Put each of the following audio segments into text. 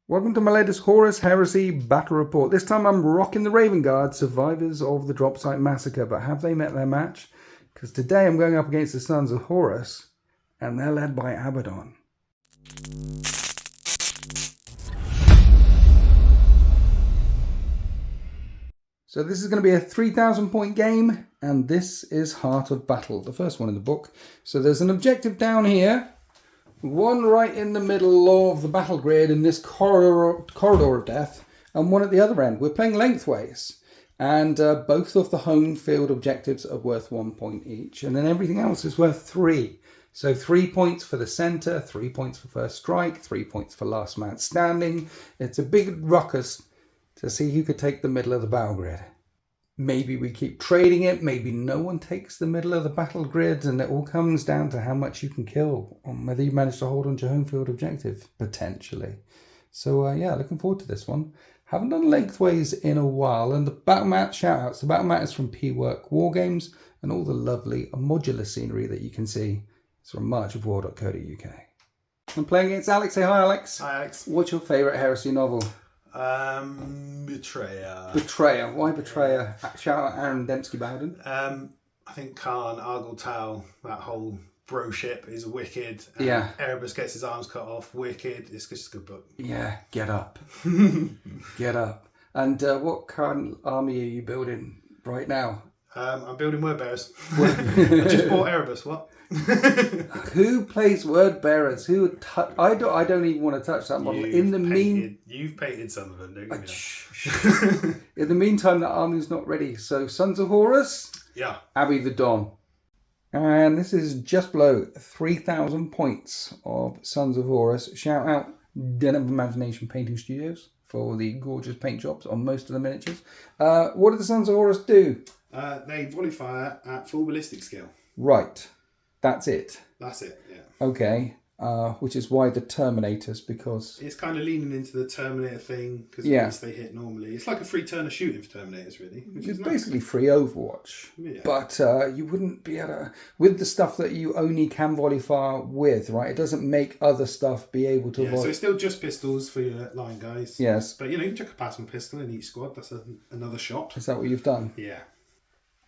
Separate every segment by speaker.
Speaker 1: Welcome to my latest Horus Heresy battle report. This time I'm rocking the Raven Guard, survivors of the drop site massacre. But have they met their match? Because today I'm going up against the Sons of Horus, and they're led by Abaddon. So this is going to be a 3,000 point game, and this is Heart of Battle, the first one in the book. So there's an objective down here, one right in the middle of the battle grid in this corridor of death, and one at the other end. We're playing lengthways, and both of the home field objectives are worth 1 point each, and then everything else is worth 3. So 3 points for the centre, 3 points for first strike, 3 points for last man standing. It's a big ruckus to see who could take the middle of the battle grid. Maybe we keep trading it, maybe no one takes the middle of the battle grid, and it all comes down to how much you can kill, or whether you manage to hold on to your home field objective, potentially. So yeah, looking forward to this one. Haven't done lengthways in a while, and the battle mat shout-outs. The battle mat is from P-Work Wargames, and all the lovely modular scenery that you can see is from marchofwar.co.uk. I'm playing against Alex. Say hi, Alex.
Speaker 2: Hi, Alex.
Speaker 1: What's your favourite heresy novel?
Speaker 2: Betrayer.
Speaker 1: Betrayer. Why Betrayer? Shout out Aaron Dembski-Bowden.
Speaker 2: I think Khan, Argyle Tal, that whole broship is wicked.
Speaker 1: Yeah.
Speaker 2: Erebus gets his arms cut off. Wicked. It's just a good book.
Speaker 1: Yeah, get up. Get up. And what current army are you building right now?
Speaker 2: I'm building word bearers. I just bought Erebus. What?
Speaker 1: Who plays word bearers? I don't even want to touch that model.
Speaker 2: You've painted some of them, don't you?
Speaker 1: In the meantime, the army's not ready. So Sons of Horus.
Speaker 2: Yeah.
Speaker 1: Abby the Don. And this is just below 3,000 points of Sons of Horus. Shout out Den of Imagination Painting Studios for the gorgeous paint jobs on most of the miniatures. What do the Sons of Horus do?
Speaker 2: They volley fire at full ballistic skill.
Speaker 1: Right. That's it.
Speaker 2: That's it, yeah.
Speaker 1: Okay. Which is why the Terminators, because...
Speaker 2: It's kind of leaning into the Terminator thing, because at least they hit normally. It's like a free turn of shooting for Terminators, really. Which is
Speaker 1: basically free Overwatch. Yeah. But you wouldn't be able to... With the stuff that you only can volley fire with, right? It doesn't make other stuff be able to volley.
Speaker 2: So it's still just pistols for your line guys.
Speaker 1: Yes.
Speaker 2: But, you can chuck a plasma pistol in each squad. That's another shot.
Speaker 1: Is that what you've done?
Speaker 2: Yeah.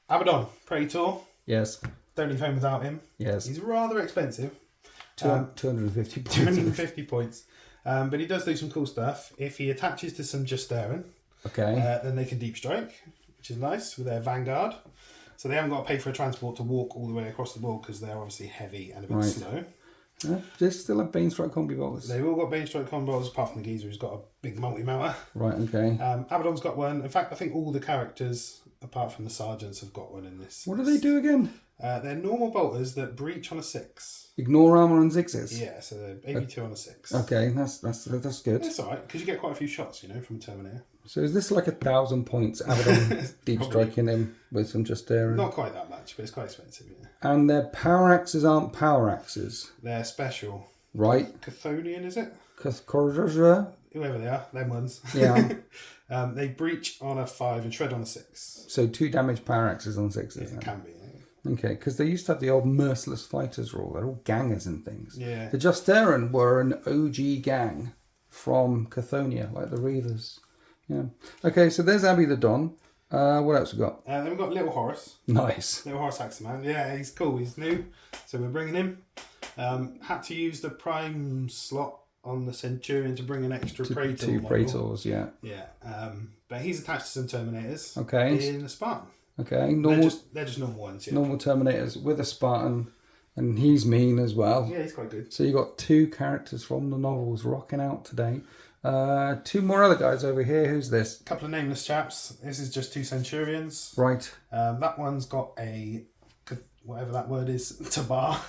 Speaker 2: Abaddon, Praetor.
Speaker 1: Yes.
Speaker 2: Don't leave home without him.
Speaker 1: Yes.
Speaker 2: He's rather expensive.
Speaker 1: 250 points.
Speaker 2: 250 points. But he does do some cool stuff. If he attaches to some Justarin, then they can deep strike, which is nice with their Vanguard. So they haven't got to pay for a transport to walk all the way across the board because they're obviously heavy and a bit slow.
Speaker 1: They still have Bane Strike combi bolts.
Speaker 2: They've all got Bane Strike combi bolts apart from the geezer who's got a big multi-mounter.
Speaker 1: Right, okay.
Speaker 2: Abaddon's got one. In fact, I think all the characters, apart from the sergeants, have got one in this.
Speaker 1: What do they do again?
Speaker 2: They're normal bolters that breach on a 6.
Speaker 1: Ignore armor on 6s?
Speaker 2: Yeah, so they're AB2 on a 6.
Speaker 1: Okay, that's good.
Speaker 2: That's alright, because you get quite a few shots, from Terminator.
Speaker 1: So is this like 1,000 points Abaddon deep striking him with some Justarin?
Speaker 2: Not quite that much, but it's quite expensive, yeah.
Speaker 1: And their power axes aren't power axes?
Speaker 2: They're special.
Speaker 1: Right.
Speaker 2: Chthonian, is it?
Speaker 1: Whoever
Speaker 2: they are, them ones.
Speaker 1: Yeah.
Speaker 2: They breach on a 5 and shred on a 6.
Speaker 1: So 2 damage power axes on 6s.
Speaker 2: Yeah, it can be.
Speaker 1: Okay, because they used to have the old merciless fighters rule. They're all gangers and things.
Speaker 2: Yeah.
Speaker 1: The Justarin were an OG gang from Chthonian, like the Reavers. Yeah. Okay, so there's Abby the Don. What else we got?
Speaker 2: Then we've got Little Horus.
Speaker 1: Nice.
Speaker 2: Little Horus Axeman. Yeah, he's cool. He's new. So we're bringing him. Had to use the prime slot on the Centurion to bring an extra Praetor.
Speaker 1: 2 Praetors, yeah.
Speaker 2: Yeah. But he's attached to some Terminators.
Speaker 1: Okay.
Speaker 2: In a Spartan.
Speaker 1: Okay,
Speaker 2: they're just normal ones, yeah.
Speaker 1: Normal Terminators with a Spartan, and he's mean as well.
Speaker 2: Yeah, he's quite good.
Speaker 1: So you got 2 characters from the novels rocking out today. 2 more other guys over here. Who's this?
Speaker 2: A couple of nameless chaps. This is just 2 Centurions.
Speaker 1: Right.
Speaker 2: That one's got a, whatever that word is, tabar.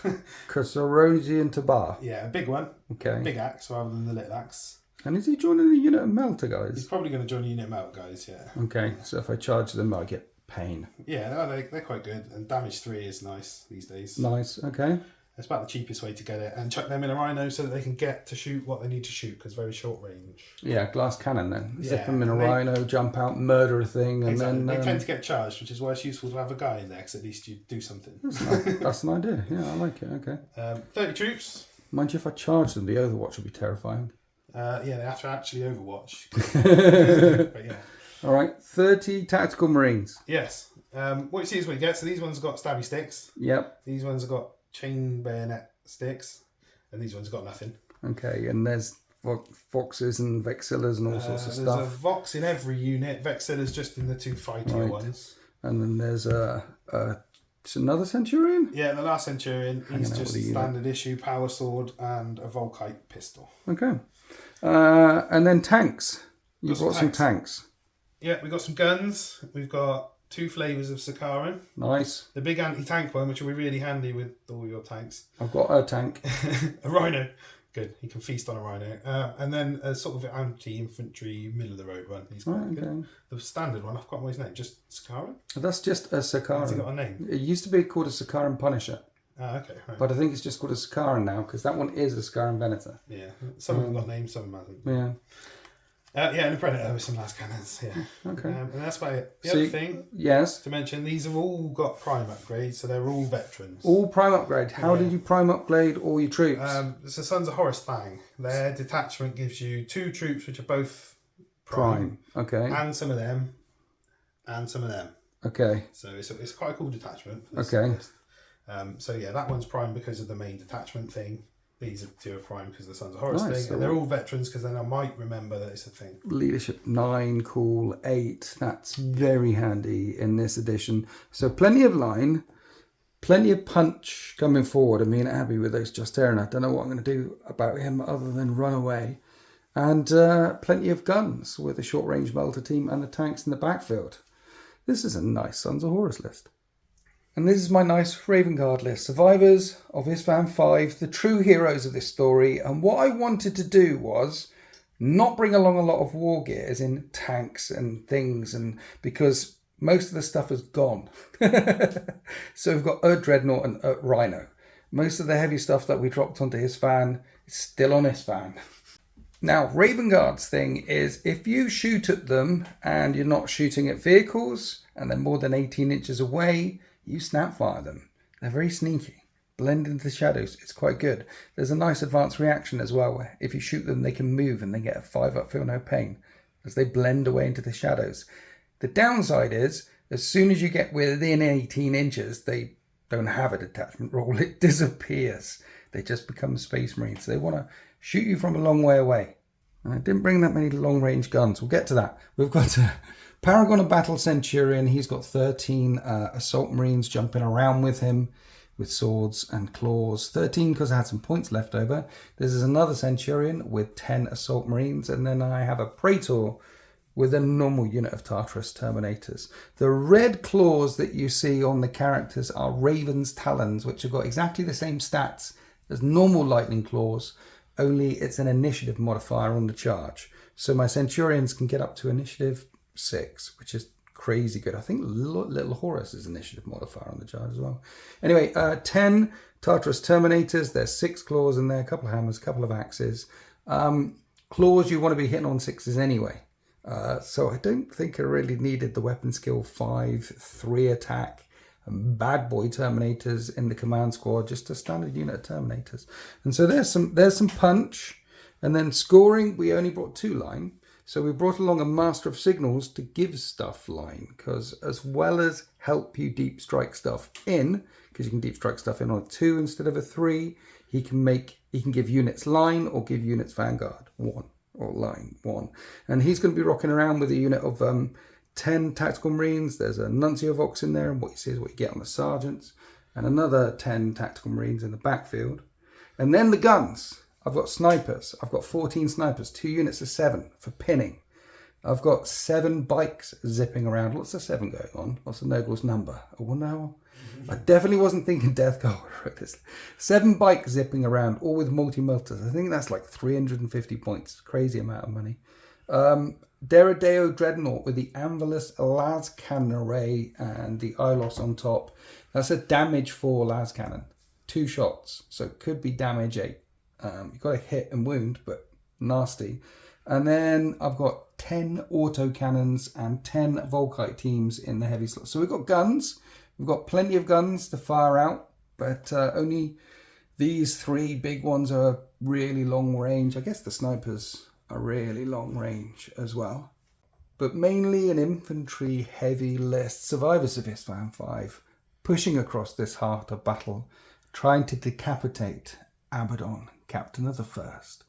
Speaker 1: Khazarosian tabar.
Speaker 2: Yeah, a big one.
Speaker 1: Okay.
Speaker 2: Big axe rather than the little axe.
Speaker 1: And is he joining a unit of Melter guys?
Speaker 2: He's probably going to join a unit of Melter guys, yeah.
Speaker 1: Okay, so if I charge them, I get pain.
Speaker 2: Yeah, they're quite good. And damage 3 is nice these days.
Speaker 1: Nice, okay.
Speaker 2: It's about the cheapest way to get it. And chuck them in a rhino so that they can get to shoot what they need to shoot, because very short range.
Speaker 1: Yeah, glass cannon then.
Speaker 2: Yeah,
Speaker 1: Zip them in a rhino, jump out, murder a thing, and then...
Speaker 2: They tend to get charged, which is why it's useful to have a guy in there, because at least you do something.
Speaker 1: That's an idea. Yeah, I like it, okay.
Speaker 2: 30 troops.
Speaker 1: Mind you, if I charge them, the Overwatch would be terrifying.
Speaker 2: Yeah, they have to actually Overwatch. But yeah.
Speaker 1: All right, 30 tactical marines.
Speaker 2: Yes. What you see is what you get. So these ones have got stabby sticks.
Speaker 1: Yep.
Speaker 2: These ones have got chain bayonet sticks. And these ones have got nothing.
Speaker 1: Okay, and there's Voxes and Vexillas and all sorts of stuff.
Speaker 2: There's a Vox in every unit. Vexilla's just in the 2 fightier ones.
Speaker 1: And then there's another Centurion?
Speaker 2: Yeah, the last Centurion. He's just standard issue power sword and a Volkite pistol.
Speaker 1: Okay. And then tanks. You've got some tanks.
Speaker 2: Yeah, we've got some guns. We've got 2 flavours of Sakaran.
Speaker 1: Nice.
Speaker 2: The big anti-tank one, which will be really handy with all your tanks.
Speaker 1: I've got a tank.
Speaker 2: A Rhino. Good. He can feast on a Rhino. And then a sort of anti-infantry, middle-of-the-road one. He's quite good. The standard one, I've forgotten what his name. Just Sakaran?
Speaker 1: That's just a Sakaran.
Speaker 2: Has he got a name?
Speaker 1: It used to be called a Sakaran Punisher.
Speaker 2: Ah, okay. Right.
Speaker 1: But I think it's just called a Sakaran now, because that one is a Sakaran Venator.
Speaker 2: Yeah. Some of them got names, some of them haven't.
Speaker 1: Yeah.
Speaker 2: Yeah, and a Predator with some last cannons. Yeah.
Speaker 1: Okay.
Speaker 2: And that's about it. The other thing to mention, these have all got prime upgrades, so they're all veterans.
Speaker 1: All prime upgrade. How did you prime upgrade all your troops?
Speaker 2: So Sons of Horus Thang. Their detachment gives you 2 troops which are both prime.
Speaker 1: Okay.
Speaker 2: And some of them. And some of them.
Speaker 1: Okay.
Speaker 2: So it's quite a cool detachment.
Speaker 1: Okay.
Speaker 2: So yeah, that one's prime because of the main detachment thing. These are 2 are prime because of the Sons of Horus thing. And they're all veterans because then I might remember that it's a thing.
Speaker 1: Leadership 9, cool, 8. That's very handy in this edition. So plenty of line, plenty of punch coming forward. I mean, Abby with those Just Aaron. I don't know what I'm going to do about him other than run away. And plenty of guns with a short range melter team and the tanks in the backfield. This is a nice Sons of Horus list. And this is my nice Raven Guard list. Survivors of Isfahan 5, the true heroes of this story. And what I wanted to do was not bring along a lot of war gear, as in tanks and things, and because most of the stuff is gone. So we've got Dreadnought and Rhino. Most of the heavy stuff that we dropped onto Isfahan is still on Isfahan. Now, Raven Guard's thing is if you shoot at them and you're not shooting at vehicles and they're more than 18 inches away, you snap fire them. They're very sneaky. Blend into the shadows. It's quite good. There's a nice advanced reaction as well, where if you shoot them, they can move and they get a 5-up feel no pain as they blend away into the shadows. The downside is, as soon as you get within 18 inches, they don't have a detachment roll. It disappears. They just become Space Marines. They want to shoot you from a long way away. And I didn't bring that many long-range guns. We'll get to that. We've got a Paragon of Battle Centurion. He's got 13 Assault Marines jumping around with him with swords and claws. 13 because I had some points left over. This is another Centurion with 10 Assault Marines. And then I have a Praetor with a normal unit of Tartarus Terminators. The red claws that you see on the characters are Raven's Talons, which have got exactly the same stats as normal Lightning Claws, only it's an initiative modifier on the charge. So my Centurions can get up to initiative 6, which is crazy good. I think Little Horus is initiative modifier on the charge as well. Anyway, 10 Tartarus Terminators. There's 6 claws in there, a couple of hammers, a couple of axes. Claws you want to be hitting on 6s anyway. So I don't think I really needed the weapon skill 5, 3 attack, and bad boy Terminators in the command squad, just a standard unit of Terminators. And so there's some punch. And then scoring, we only brought 2 line. So we brought along a Master of Signals to give stuff line, because as well as help you deep strike stuff in, because you can deep strike stuff in on a 2 instead of a 3, he can give units line or give units Vanguard 1 or line 1. And he's going to be rocking around with a unit of 10 Tactical Marines. There's a Nuncio Vox in there, and what you see is what you get on the Sergeants. And another 10 Tactical Marines in the backfield. And then the guns. I've got snipers. I've got 14 snipers, 2 units of 7 for pinning. I've got 7 bikes zipping around. What's the 7 going on? What's the Nogle's number? Oh, no. I definitely wasn't thinking Death Guard. 7 bikes zipping around, all with multi-melters. I think that's like 350 points. Crazy amount of money. Deradeo Dreadnought with the Anvilus Las Cannon array and the Ilos on top. That's a damage 4 Las Cannon. 2 shots. So it could be damage 8. You've got to hit and wound, but nasty. And then I've got 10 autocannons and 10 Volkite teams in the heavy slot. So we've got guns. We've got plenty of guns to fire out, but only These three big ones are really long range. I guess the snipers are really long range as well. But mainly an infantry heavy list. Survivors of Isfahan 5 pushing across this heart of battle, trying to decapitate Abaddon, captain of the first.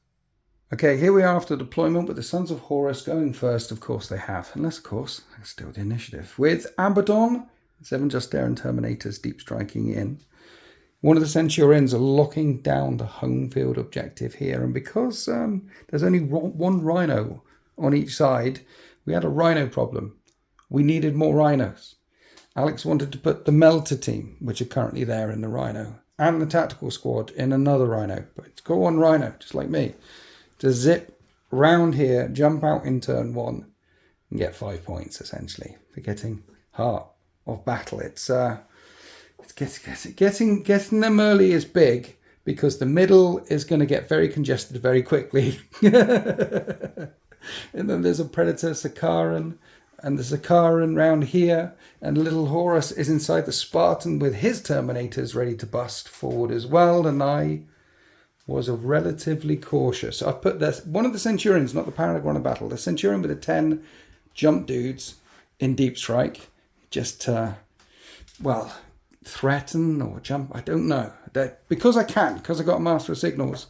Speaker 1: Okay, here we are after deployment with the Sons of Horus going first. Of course they have, unless of course they're still the initiative. With Abaddon, 7 Justair Terminators deep striking in. One of the Centurions are locking down the home field objective here, and because there's only one Rhino on each side, we had a Rhino problem. We needed more Rhinos. Alex wanted to put the Melter team, which are currently there in the Rhino, and the Tactical Squad in another Rhino, but it's got one Rhino, just like me, to zip round here, jump out in turn 1, and get 5 points, essentially, for getting heart of battle. It's getting them early is big, because the middle is going to get very congested very quickly. And then there's a Predator Sakaran, and the Sakaran round here, and little Horus is inside the Spartan with his Terminators ready to bust forward as well, and I was relatively cautious. I put this, one of the Centurions, not the Paragon of Battle, the Centurion with the 10 jump dudes in deep strike, just well, threaten or jump, I don't know. Because I got a Master of Signals.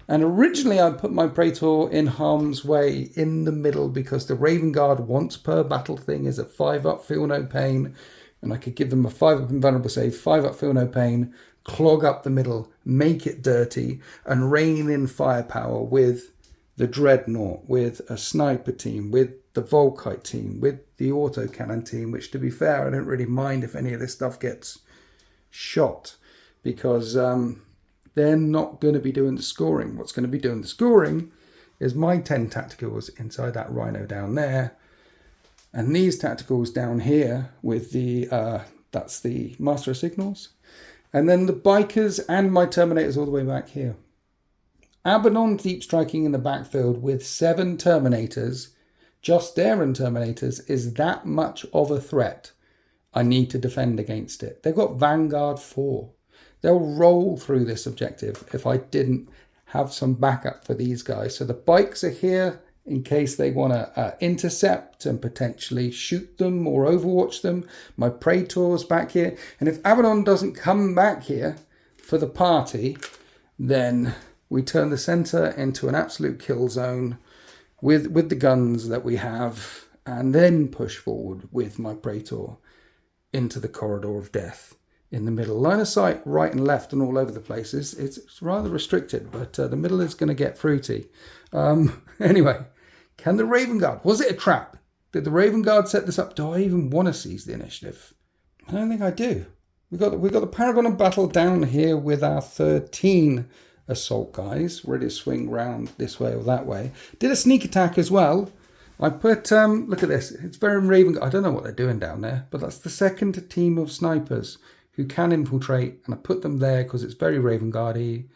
Speaker 1: And originally I put my Praetor in harm's way in the middle because the Raven Guard once per battle thing is a 5 up, feel no pain. And I could give them a 5 up invulnerable save, 5 up, feel no pain, clog up the middle, make it dirty, and rein in firepower with the Dreadnought, with a sniper team, with the Volkite team, with the autocannon team, which to be fair, I don't really mind if any of this stuff gets shot because they're not going to be doing the scoring. What's going to be doing the scoring is my 10 tacticals inside that Rhino down there, and these tacticals down here with the, that's the Master of Signals, and then the Bikers and my Terminators all the way back here. Abaddon deep striking in the backfield with 7 Terminators, Justair Terminators, is that much of a threat. I need to defend against it. They've got Vanguard 4. They'll roll through this objective if I didn't have some backup for these guys. So the bikes are here in case they want to intercept and potentially shoot them or overwatch them. My Praetor's back here. And if Abaddon doesn't come back here for the party, then we turn the centre into an absolute kill zone with the guns that we have, and then push forward with my Praetor into the corridor of death. In the middle, line of sight right and left and all over the places. It's rather restricted, but the middle is going to get fruity. Anyway, can the Raven Guard, was it a trap? Did the Raven Guard set this up? Do I even want to seize the initiative? I don't think I do. We've got the Paragon of Battle down here with our 13 assault guys ready to swing round this way or that way. Did a sneak attack as well. I put, look at this. It's very Raven. I don't know what they're doing down there, but that's the second team of snipers who can infiltrate, and I put them there because it's very Raven Guard-y.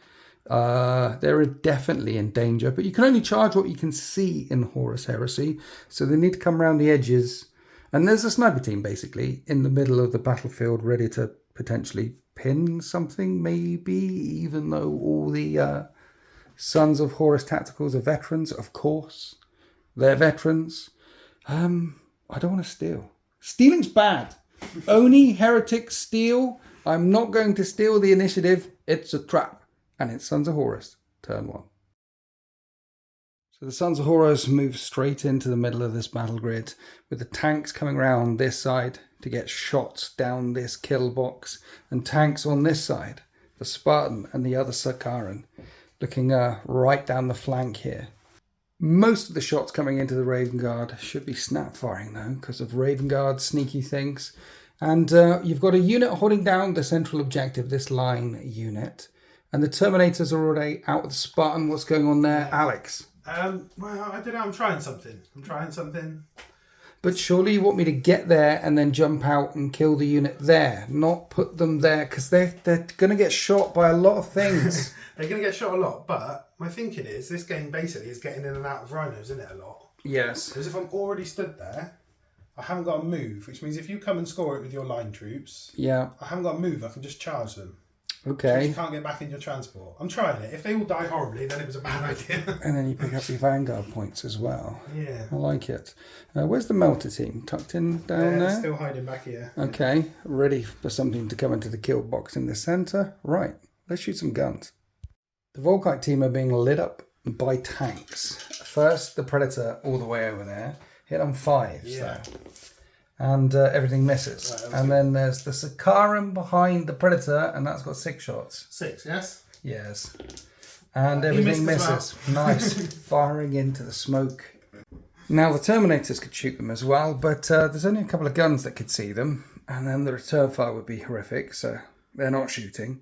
Speaker 1: They're definitely in danger, but you can only charge what you can see in Horus Heresy, so they need to come around the edges. And there's a sniper team, basically, in the middle of the battlefield, ready to potentially pin something, maybe, even though all the Sons of Horus Tacticals are veterans, of course. They're veterans. I don't want to steal. Stealing's bad. Oni heretics steal. I'm not going to steal the initiative. It's a trap. And it's Sons of Horus, turn 1. So the Sons of Horus move straight into the middle of this battle grid with the tanks coming around this side to get shots down this kill box, and tanks on this side, the Spartan and the other Sakaran, looking right down the flank here. Most of the shots coming into the Raven Guard should be snap firing though, because of Raven Guard sneaky things. And you've got a unit holding down the central objective, this line unit. And the Terminators are already out with the Spartan. What's going on there, Alex?
Speaker 2: Well, I don't know. I'm trying something.
Speaker 1: But surely you want me to get there and then jump out and kill the unit there, not put them there, because they're going to get shot by a lot of things.
Speaker 2: They're going to get shot a lot, but my thinking is this game basically is getting in and out of rhinos, isn't it, a lot?
Speaker 1: Yes.
Speaker 2: Because if I'm already stood there, I haven't got to move, which means if you come and score it with your line troops,
Speaker 1: yeah,
Speaker 2: I haven't got to move, I can just charge them.
Speaker 1: Okay.
Speaker 2: You can't get back in your transport. I'm trying it. If they all die horribly, then it was a bad idea.
Speaker 1: And then you pick up your Vanguard points as well.
Speaker 2: Yeah.
Speaker 1: I like it. Where's the melter team? Tucked in down there?
Speaker 2: Still hiding back here.
Speaker 1: Okay, ready for something to come into the kill box in the centre. Right, let's shoot some guns. The Volkite team are being lit up by tanks. First, the Predator all the way over there. Hit on 5s there. And everything misses. Right, and then there's the Sakaran behind the Predator, and that's got 6 shots.
Speaker 2: 6, yes?
Speaker 1: Yes. And everything misses. Well. Nice. Firing into the smoke. Now, the Terminators could shoot them as well, but there's only a couple of guns that could see them, and then the return fire would be horrific, so they're not shooting.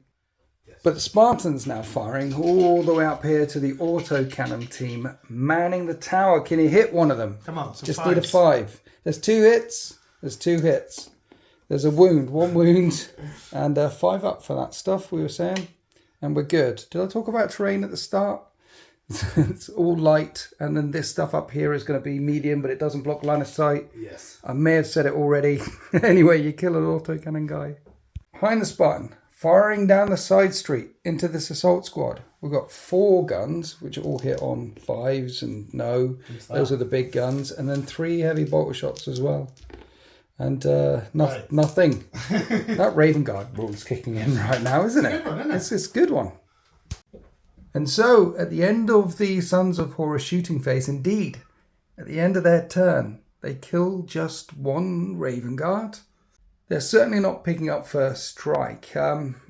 Speaker 1: Yes. But the Spartans now firing all the way up here to the autocannon team, manning the tower. Can you hit one of them?
Speaker 2: Come on,
Speaker 1: just need a 5. There's 2 hits. There's 2 hits. There's a wound, 1 wound, and 5 up for that stuff we were saying. And we're good. Did I talk about terrain at the start? It's all light, and then this stuff up here is going to be medium, but it doesn't block line of sight.
Speaker 2: Yes.
Speaker 1: I may have said it already. Anyway, you kill an autocannon guy. Behind the Spartan, firing down the side street into this assault squad. We've got 4 guns, which are all hit on 5s and no. Those are the big guns. And then 3 heavy bolter shots as well. And nothing. That Raven Guard rule's kicking in right now, isn't it?
Speaker 2: It's a good one, isn't it?
Speaker 1: It's a good one. And so, at the end of the Sons of Horus shooting phase, indeed, at the end of their turn, they kill just 1 Raven Guard. They're certainly not picking up first strike.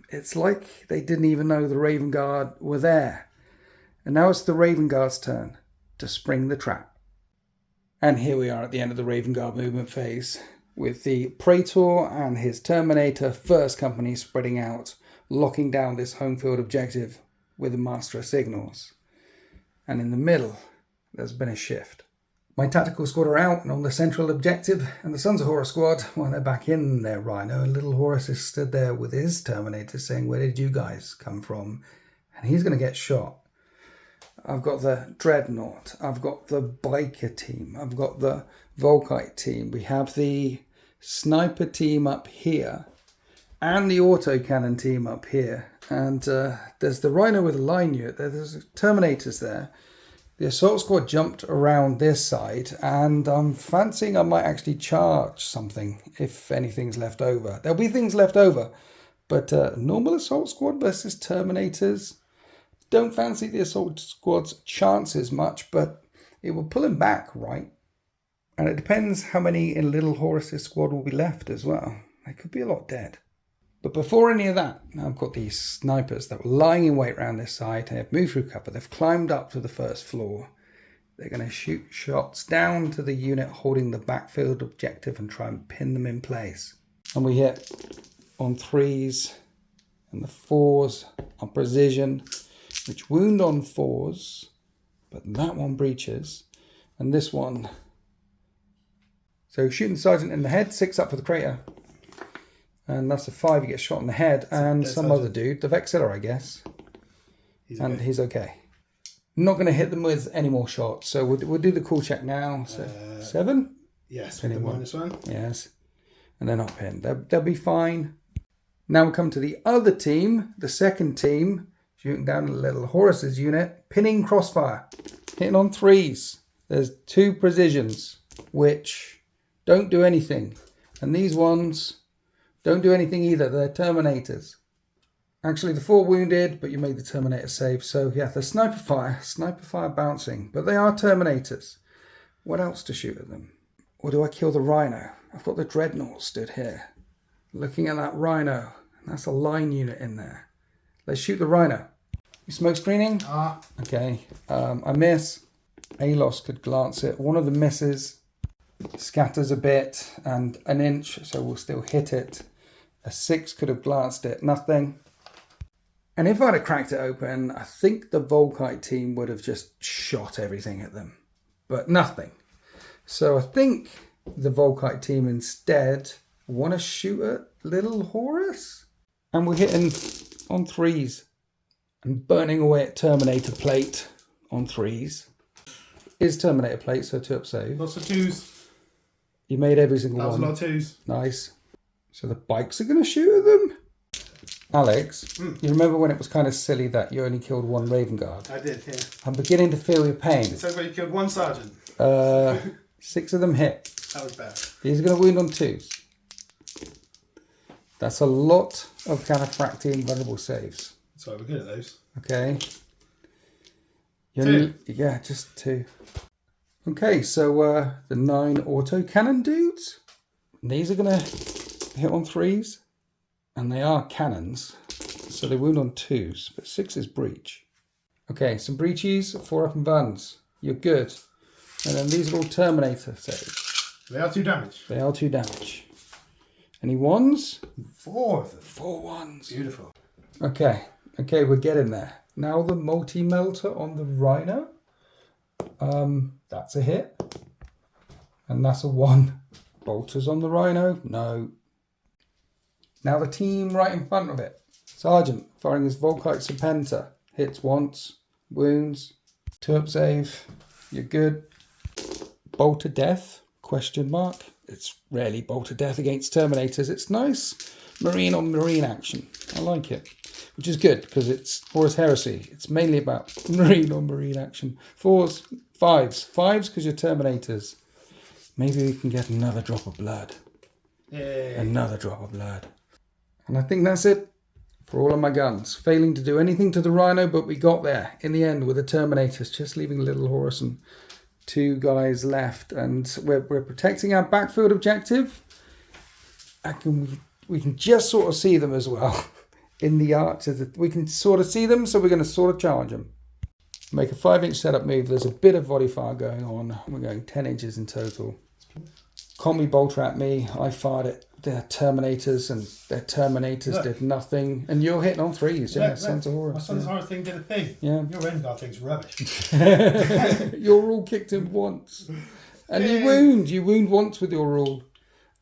Speaker 1: It's like they didn't even know the Raven Guard were there. And now it's the Raven Guard's turn to spring the trap. And here we are at the end of the Raven Guard movement phase, with the Praetor and his Terminator first company spreading out, locking down this home field objective with the Master of Signals. And in the middle, there's been a shift. My tactical squad are out and on the central objective, and the Sons of Horus squad, well, they're back in their Rhino, and little Horus is stood there with his Terminator saying, where did you guys come from? And he's going to get shot. I've got the Dreadnought, I've got the Biker team, I've got the Volkite team, we have the Sniper team up here, and the autocannon team up here. And there's the Rhino with a line unit there, there's Terminators there. The assault squad jumped around this side, and I'm fancying I might actually charge something if anything's left over. There'll be things left over, but normal assault squad versus Terminators, don't fancy the assault squad's chances much, but it will pull him back, right? And it depends how many in little Horus's squad will be left as well. There could be a lot dead. But before any of that, I've got these snipers that were lying in wait around this side. They've moved through cover. They've climbed up to the first floor. They're going to shoot shots down to the unit holding the backfield objective and try and pin them in place. And we hit on 3s and the 4s on precision, which wound on 4s, but that one breaches. And this one... So shooting the sergeant in the head, 6 up for the crater. And that's a 5, he gets shot in the head. And some other dude, the Vexilla, I guess. He's okay. Not going to hit them with any more shots. So we'll do the cool check now. So 7?
Speaker 2: Yes, with the -1.
Speaker 1: Yes. And they're not pinned. They'll be fine. Now we come to the other team, the second team, shooting down a little Horus's unit, pinning crossfire, hitting on 3s. There's 2 precisions, which don't do anything. And these ones don't do anything either. They're Terminators. Actually, the 4 wounded, but you made the Terminator save. So yeah, the sniper fire bouncing. But they are Terminators. What else to shoot at them? Or do I kill the Rhino? I've got the Dreadnought stood here. Looking at that Rhino. That's a line unit in there. Let's shoot the Rhino. You smoke screening? Okay. I miss. Alos could glance it. One of the misses. Scatters a bit and an inch, so we'll still hit it. A 6 could have glanced it. Nothing. And if I'd have cracked it open, I think the Volkite team would have just shot everything at them. But nothing. So I think the Volkite team instead want to shoot at little Horus. And we're hitting on 3s. And burning away at Terminator plate on 3s. Is Terminator plate, so 2 up save.
Speaker 2: Lots of 2s.
Speaker 1: You made every single one.
Speaker 2: That was a lot of 2s.
Speaker 1: Nice. So the bikes are going to shoot at them? Alex, you remember when it was kind of silly that you only killed one Raven Guard?
Speaker 2: I did, yeah.
Speaker 1: I'm beginning to feel your pain.
Speaker 2: So you killed one sergeant.
Speaker 1: 6 of them hit.
Speaker 2: That was bad.
Speaker 1: He's going to wound on 2s. That's a lot of cataphracti and vulnerable saves.
Speaker 2: That's why we're good at those.
Speaker 1: Okay.
Speaker 2: 2.
Speaker 1: Yeah, just 2. Okay, so the 9 auto cannon dudes. These are going to hit on 3s. And they are cannons. So they wound on 2s. But 6 is breach. Okay, some breaches, 4 up and buns. You're good. And then these are all Terminator saves.
Speaker 2: They are 2 damage.
Speaker 1: They are 2 damage. Any 1s?
Speaker 2: 4 of them.
Speaker 1: 4 1s.
Speaker 2: Beautiful.
Speaker 1: Okay, we're getting there. Now the multi-melter on the Rhino. That's a hit. And that's a 1. Bolters on the Rhino? No. Now the team right in front of it. Sergeant firing his Volkite Serpenter. Hits once. Wounds. 2 up save. You're good. Bolt to death? Question mark. It's rarely bolt to death against Terminators. It's nice marine on marine action. I like it. Which is good because it's Horus Heresy. It's mainly about marine on marine action. 4s, 5s. 5s because you're Terminators. Maybe we can get another drop of blood.
Speaker 2: Yay.
Speaker 1: Another drop of blood. And I think that's it for all of my guns. Failing to do anything to the Rhino, but we got there in the end with the Terminators, just leaving little Horus and 2 guys left. And we're protecting our backfield objective. We can just sort of see them as well in the archers. We can sort of see them, so we're going to sort of charge them. Make a 5-inch setup move. There's a bit of body fire going on. We're going 10 inches in total. Combi bolter at me. I fired it. They're Terminators, and their Terminators did nothing. And you're hitting on 3s, yeah. Sons of Horus.
Speaker 2: My Sons of Horus thing did a thing.
Speaker 1: Yeah.
Speaker 2: Your Rengar thing's rubbish.
Speaker 1: Your all kicked him once. And you wound once with your all.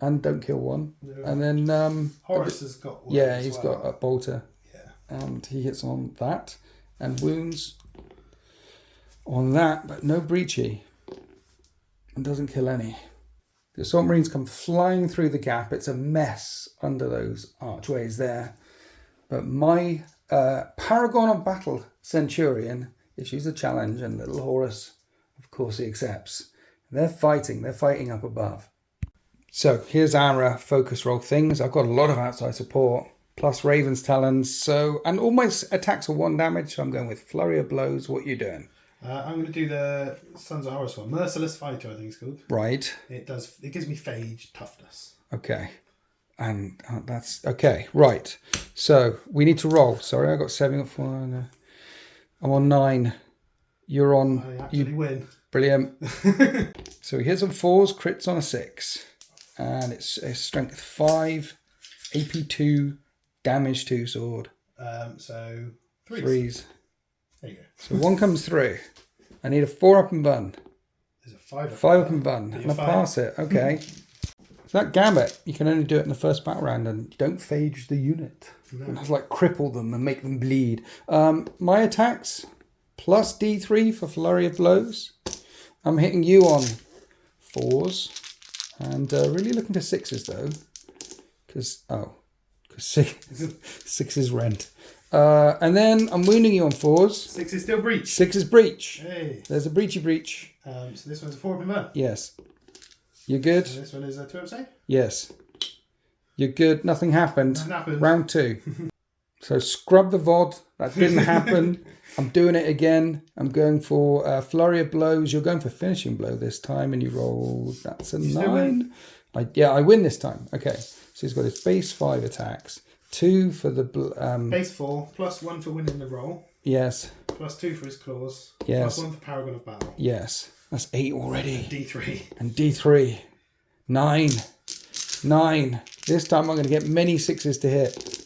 Speaker 1: And don't kill 1. Yeah. And then...
Speaker 2: Horus has got one.
Speaker 1: Yeah, he's got a bolter.
Speaker 2: Yeah.
Speaker 1: And he hits on that. And wounds on that, but no breachy. And doesn't kill any. The Assault Marines come flying through the gap. It's a mess under those archways there. But my Paragon of Battle Centurion issues a challenge, and little Horus, of course, he accepts. They're fighting up above. So here's our focus roll things. I've got a lot of outside support, plus Raven's Talons. And all my attacks are 1 damage, so I'm going with Flurry of Blows. What are you doing?
Speaker 2: I'm going to do the Sons of Horus one. Merciless Fighter, I think it's called.
Speaker 1: Right.
Speaker 2: It gives me Phage toughness.
Speaker 1: Okay. And that's... Okay, right. So we need to roll. Sorry, I got 7 or 4. I'm on 9. You're on...
Speaker 2: I actually win.
Speaker 1: Brilliant. So he hits on 4s, crits on a 6. And it's a strength 5, AP 2, damage 2 sword.
Speaker 2: So 3s.
Speaker 1: 3s.
Speaker 2: There you go.
Speaker 1: So 1 comes through. I need a 4 up and bun.
Speaker 2: There's a 5 up.
Speaker 1: 5 up and bun. And I pass it. Okay. So that gambit, you can only do it in the first battle round, and you don't phage the unit. No. And have to cripple them and make them bleed. My attacks, plus D3 for Flurry of Blows. I'm hitting you on 4s. And really looking for 6s though. Because 6 is rent. And then I'm wounding you on 4s.
Speaker 2: 6 is still breach.
Speaker 1: 6 is breach.
Speaker 2: Hey.
Speaker 1: There's a breachy breach.
Speaker 2: So this one's a 4 up and burn.
Speaker 1: Yes. You're good.
Speaker 2: And this one is a 2 up save?
Speaker 1: Yes. You're good. Nothing happened.
Speaker 2: Nothing happened.
Speaker 1: Round 2. So scrub the VOD. That didn't happen. I'm doing it again. I'm going for Flurry of Blows. You're going for Finishing Blow this time, and you rolled... That's a 9. I win this time. Okay. So he's got his base 5 attacks. 2 for the...
Speaker 2: base 4, plus 1 for winning the roll.
Speaker 1: Yes.
Speaker 2: Plus 2 for his claws.
Speaker 1: Yes.
Speaker 2: Plus 1 for Paragon of Battle.
Speaker 1: Yes. That's 8 already.
Speaker 2: D3.
Speaker 1: And D3. 9. 9. This time I'm going to get many 6s to hit.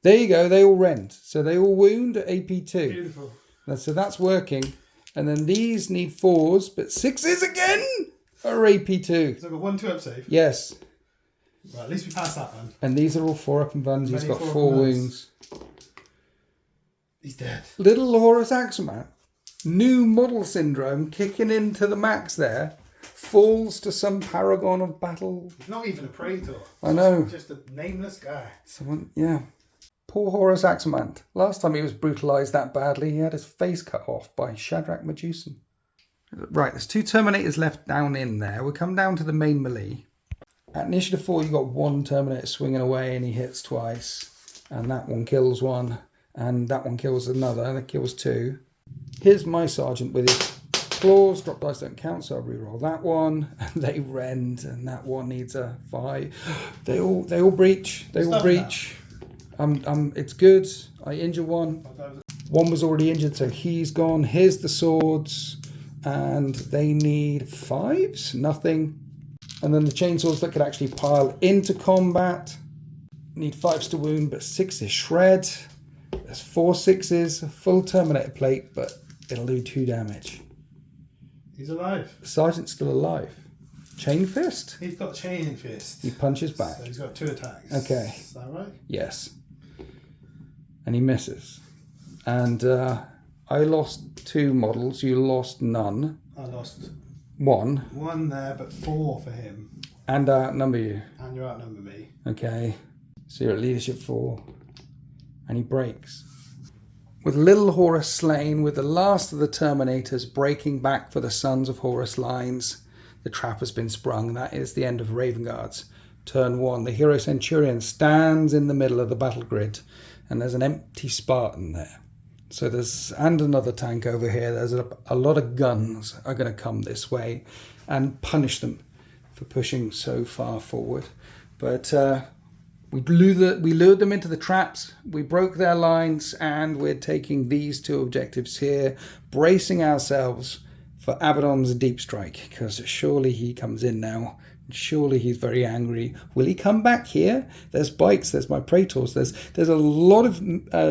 Speaker 1: There you go. They all rend. So they all wound at AP2.
Speaker 2: Beautiful.
Speaker 1: So that's working. And then these need 4s, but 6s again are AP2.
Speaker 2: So I've got 1 2 up save.
Speaker 1: Yes.
Speaker 2: Right, at least we passed that one.
Speaker 1: And these are all 4 up and buns. He's got 4 wounds.
Speaker 2: He's dead.
Speaker 1: Little Horus Axomat, new model syndrome kicking into the max there, falls to some Paragon of Battle.
Speaker 2: He's not even a Praetor.
Speaker 1: I know.
Speaker 2: Just a nameless guy.
Speaker 1: Someone, yeah. Poor Horus Axamant. Last time he was brutalised that badly, he had his face cut off by Shadrach Medusan. Right, there's 2 Terminators left down in there. We'll come down to the main melee. At Initiative 4, you've got 1 Terminator swinging away and he hits twice. And that one kills one. And that one kills another. That kills 2. Here's my Sergeant with his claws. Drop dice don't count, so I'll reroll that one. And they rend, and that one needs a 5. They all breach. They all breach. It's good. I injure one. One was already injured, so he's gone. Here's the swords. And they need 5s, nothing. And then the chainsaws that could actually pile into combat need 5s to wound, but 6s shred. There's 4 6s, full Terminator plate, but it'll do 2 damage.
Speaker 2: He's alive.
Speaker 1: The Sergeant's still alive. Chain fist?
Speaker 2: He's got chain fist.
Speaker 1: He punches back.
Speaker 2: So he's got 2 attacks.
Speaker 1: Okay.
Speaker 2: Is that right?
Speaker 1: Yes. And he misses. And I lost 2 models. You lost none.
Speaker 2: I lost
Speaker 1: 1.
Speaker 2: 1 there, but 4 for him.
Speaker 1: And I outnumber you.
Speaker 2: And you outnumber me.
Speaker 1: Okay. So you're at leadership 4. And he breaks. With little Horus slain, with the last of the Terminators breaking back for the Sons of Horus lines, the trap has been sprung. That is the end of Raven Guard's turn 1. The Hero Centurion stands in the middle of the battle grid, and there's an empty Spartan there. So and another tank over here. There's a lot of guns are going to come this way and punish them for pushing so far forward. But we lured them into the traps. We broke their lines, and we're taking these 2 objectives here, bracing ourselves for Abaddon's deep strike, because surely he comes in now. Surely he's very angry. Will he come back here? There's bikes, there's my Praetors, there's a lot of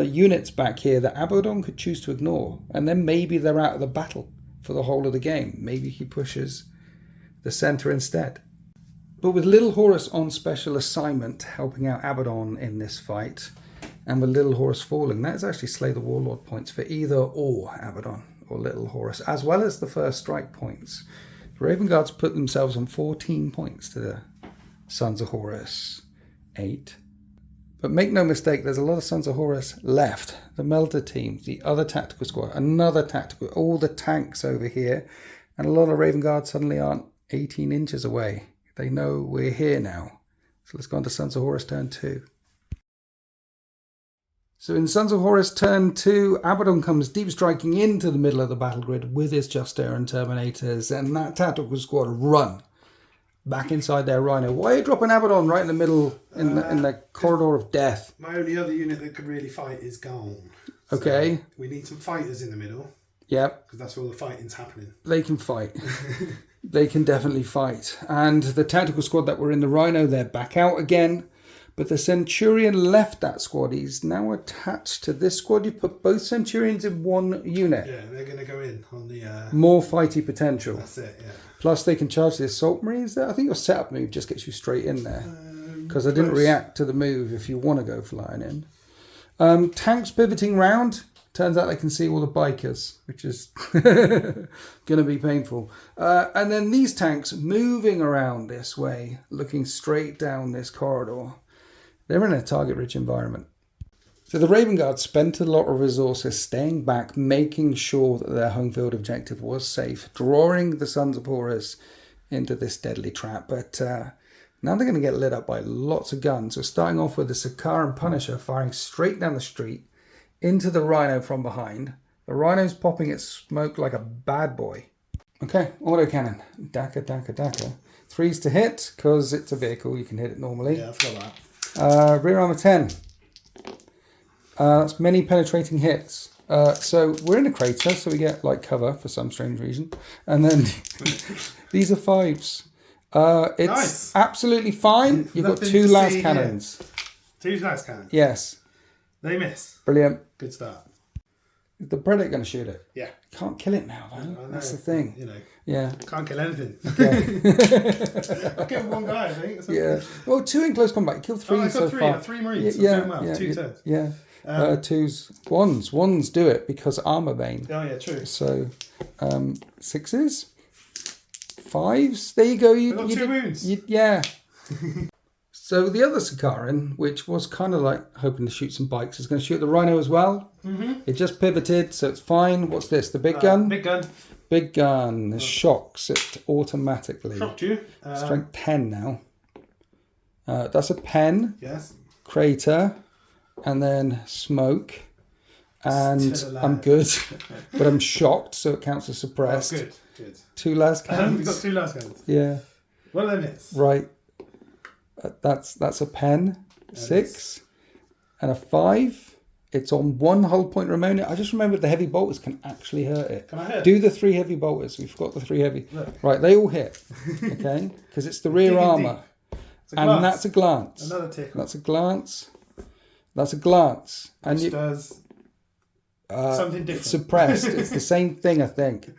Speaker 1: units back here that Abaddon could choose to ignore, and then maybe they're out of the battle for the whole of the game. Maybe he pushes the centre instead. But with little Horus on special assignment helping out Abaddon in this fight, and with little Horus falling, that is actually Slay the Warlord points for either or Abaddon or little Horus, as well as the first strike points. The Raven Guards put themselves on 14 points to the Sons of Horus 8. But make no mistake, there's a lot of Sons of Horus left. The Melter team, the other tactical squad, another tactical, all the tanks over here, and a lot of Raven Guards suddenly aren't 18 inches away. They know we're here now. So let's go on to Sons of Horus turn 2. So in Sons of Horus turn 2, Abaddon comes deep striking into the middle of the battle grid with his Juster and Terminators, and that tactical squad run back inside their Rhino. Why are you dropping Abaddon right in the middle, in the corridor of death?
Speaker 2: My only other unit that could really fight is gone.
Speaker 1: Okay.
Speaker 2: So we need some fighters in the middle.
Speaker 1: Yep.
Speaker 2: Because that's where all the fighting's happening.
Speaker 1: They can fight. They can definitely fight. And the tactical squad that were in the Rhino, they're back out again. But the Centurion left that squad. He's now attached to this squad. You put both Centurions in one unit.
Speaker 2: Yeah, they're going to go in on the...
Speaker 1: More fighty potential.
Speaker 2: That's it, yeah.
Speaker 1: Plus they can charge the Assault Marines there. I think your setup move just gets you straight in there. Because I didn't react to the move if you want to go flying in. Tanks pivoting round. Turns out they can see all the bikers, which is going to be painful. And then these tanks moving around this way, looking straight down this corridor. They're in a target-rich environment. So the Raven Guard spent a lot of resources staying back, making sure that their home field objective was safe, drawing the Sons of Horus into this deadly trap. But now they're going to get lit up by lots of guns. So starting off with the Sakaran Punisher firing straight down the street into the Rhino from behind. The Rhino's popping its smoke like a bad boy. Okay, autocannon. Daka, daka, daka. 3s to hit, because it's a vehicle, you can hit it normally.
Speaker 2: Yeah, I forgot that.
Speaker 1: Rear armor 10. That's many penetrating hits. So we're in a crater, so we get like cover for some strange reason. And then these are 5s. It's nice. Absolutely fine. You've got 2 las cannons.
Speaker 2: 2 las cannons?
Speaker 1: Yes.
Speaker 2: They miss.
Speaker 1: Brilliant.
Speaker 2: Good start.
Speaker 1: Is the Predator going to shoot it?
Speaker 2: Yeah.
Speaker 1: Can't kill it now, though. That's the thing.
Speaker 2: You know.
Speaker 1: Yeah.
Speaker 2: Can't kill anything.
Speaker 1: Okay.
Speaker 2: I killed 1 guy, I think.
Speaker 1: Yeah. Well, 2 in close combat. You killed 3 so far.
Speaker 2: 3 Marines.
Speaker 1: Yeah.
Speaker 2: I'm doing well. 2 turns.
Speaker 1: Yeah. 2s. 1s do it because armor vein.
Speaker 2: Oh yeah, true.
Speaker 1: So 6s, 5s. There you go.
Speaker 2: I got 2 wounds.
Speaker 1: Yeah. So the other Sakarin, which was kind of like hoping to shoot some bikes, is going to shoot the Rhino as well. Mm-hmm. It just pivoted, so it's fine. What's this? The big gun?
Speaker 2: Big gun.
Speaker 1: Big gun. Shocks it automatically.
Speaker 2: Shocked you.
Speaker 1: Strength 10 now. That's a pen.
Speaker 2: Yes.
Speaker 1: Crater. And then smoke. And I'm good. But I'm shocked, so it counts as suppressed.
Speaker 2: Oh, good.
Speaker 1: 2 las cannons.
Speaker 2: We've got 2 las cannons.
Speaker 1: Yeah.
Speaker 2: What are them hits?
Speaker 1: Right. That's a pen. 6. And a 5. It's on 1 hull point remaining. I just remembered the heavy bolters can actually hurt it.
Speaker 2: Can I hit?
Speaker 1: Do the 3 heavy bolters. We forgot the 3 heavy.
Speaker 2: Look.
Speaker 1: Right, they all hit. Okay? Because it's the rear armour. And that's a glance.
Speaker 2: Another tickle.
Speaker 1: That's a glance. That's a glance. And
Speaker 2: Which does something different.
Speaker 1: Suppressed. It's the same thing, I think.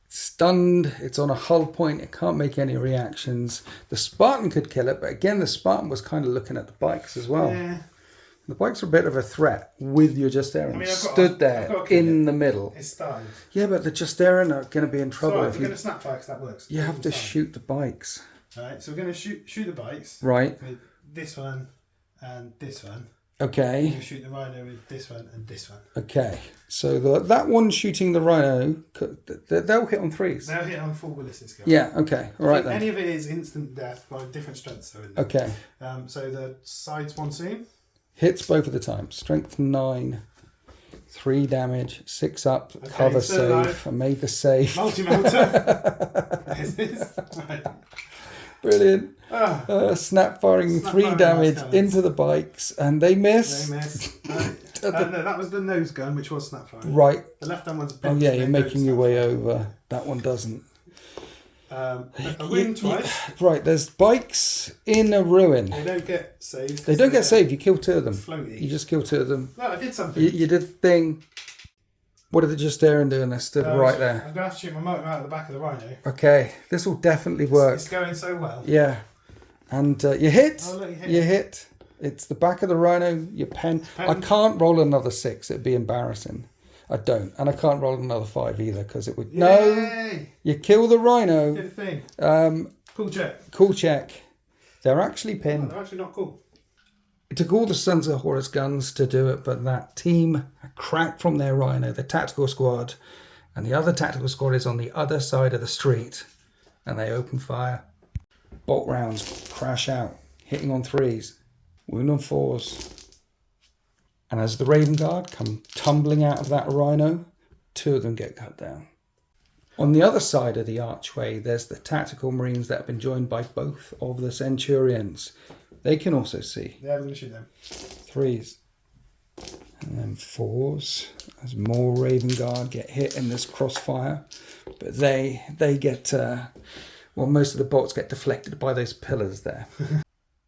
Speaker 1: Stunned. It's on a hull point. It can't make any reactions. The Spartan could kill it, but again, the Spartan was kind of looking at the bikes as well.
Speaker 2: Yeah.
Speaker 1: The bikes are a bit of a threat with your Justarin. Stood there in the middle.
Speaker 2: It's started.
Speaker 1: Yeah, but the Justarin are going to be in trouble.
Speaker 2: Sorry, if you're going to snap fire because that works.
Speaker 1: You have to shoot the bikes.
Speaker 2: Alright, so we're going to shoot the bikes.
Speaker 1: Right.
Speaker 2: With this one and this one.
Speaker 1: Okay.
Speaker 2: We're going to shoot the Rhino with this one and this one.
Speaker 1: Okay. So that one shooting the Rhino, they'll hit on 3s.
Speaker 2: They'll hit on full ballistic skill.
Speaker 1: Yeah, okay. All right then.
Speaker 2: Any of it is instant death by different strengths.
Speaker 1: Okay.
Speaker 2: So the sides monsoon.
Speaker 1: Hits both of the times. Strength 9, 3 damage, 6 up, cover save.
Speaker 2: Alive.
Speaker 1: I made the save.
Speaker 2: Multi-melter. Right.
Speaker 1: Brilliant. Snap firing 3 damage
Speaker 2: cannons.
Speaker 1: into the bikes, and they miss.
Speaker 2: They missed. No, that was the nose gun, which was snap firing.
Speaker 1: Right.
Speaker 2: The left hand one's.
Speaker 1: Oh yeah, you're making your way over. That one doesn't.
Speaker 2: A win twice.
Speaker 1: Right, there's bikes in a ruin.
Speaker 2: They don't get saved.
Speaker 1: They don't get saved. You kill 2 of them.
Speaker 2: Floaty.
Speaker 1: You just kill 2 of them.
Speaker 2: No, I did something.
Speaker 1: You did the thing. What did they just there and doing? They stood right there.
Speaker 2: I'm going to have to shoot my motor out of the back of the Rhino.
Speaker 1: Okay, this will definitely work.
Speaker 2: It's going so well.
Speaker 1: Yeah, and you hit.
Speaker 2: Oh, look,
Speaker 1: you hit. It's the back of the Rhino. Your pen. I can't roll another 6. It'd be embarrassing. I don't, and I can't roll another 5 either because it would.
Speaker 2: Yay!
Speaker 1: No, you kill the Rhino.
Speaker 2: Did a thing. Cool check.
Speaker 1: Cool check. They're actually pinned.
Speaker 2: Oh, they're actually not cool.
Speaker 1: It took all the Sons of Horus guns to do it, but that team cracked from their Rhino, the tactical squad, and the other tactical squad is on the other side of the street, and they open fire. Bolt rounds crash out, hitting on 3s, wound on 4s. And as the Raven Guard come tumbling out of that Rhino, 2 of them get cut down. On the other side of the archway, there's the tactical Marines that have been joined by both of the Centurions. They can also see.
Speaker 2: Yeah, we're going to shoot them.
Speaker 1: 3s. And then 4s. As more Raven Guard get hit in this crossfire. But they get... most of the bolts get deflected by those pillars there.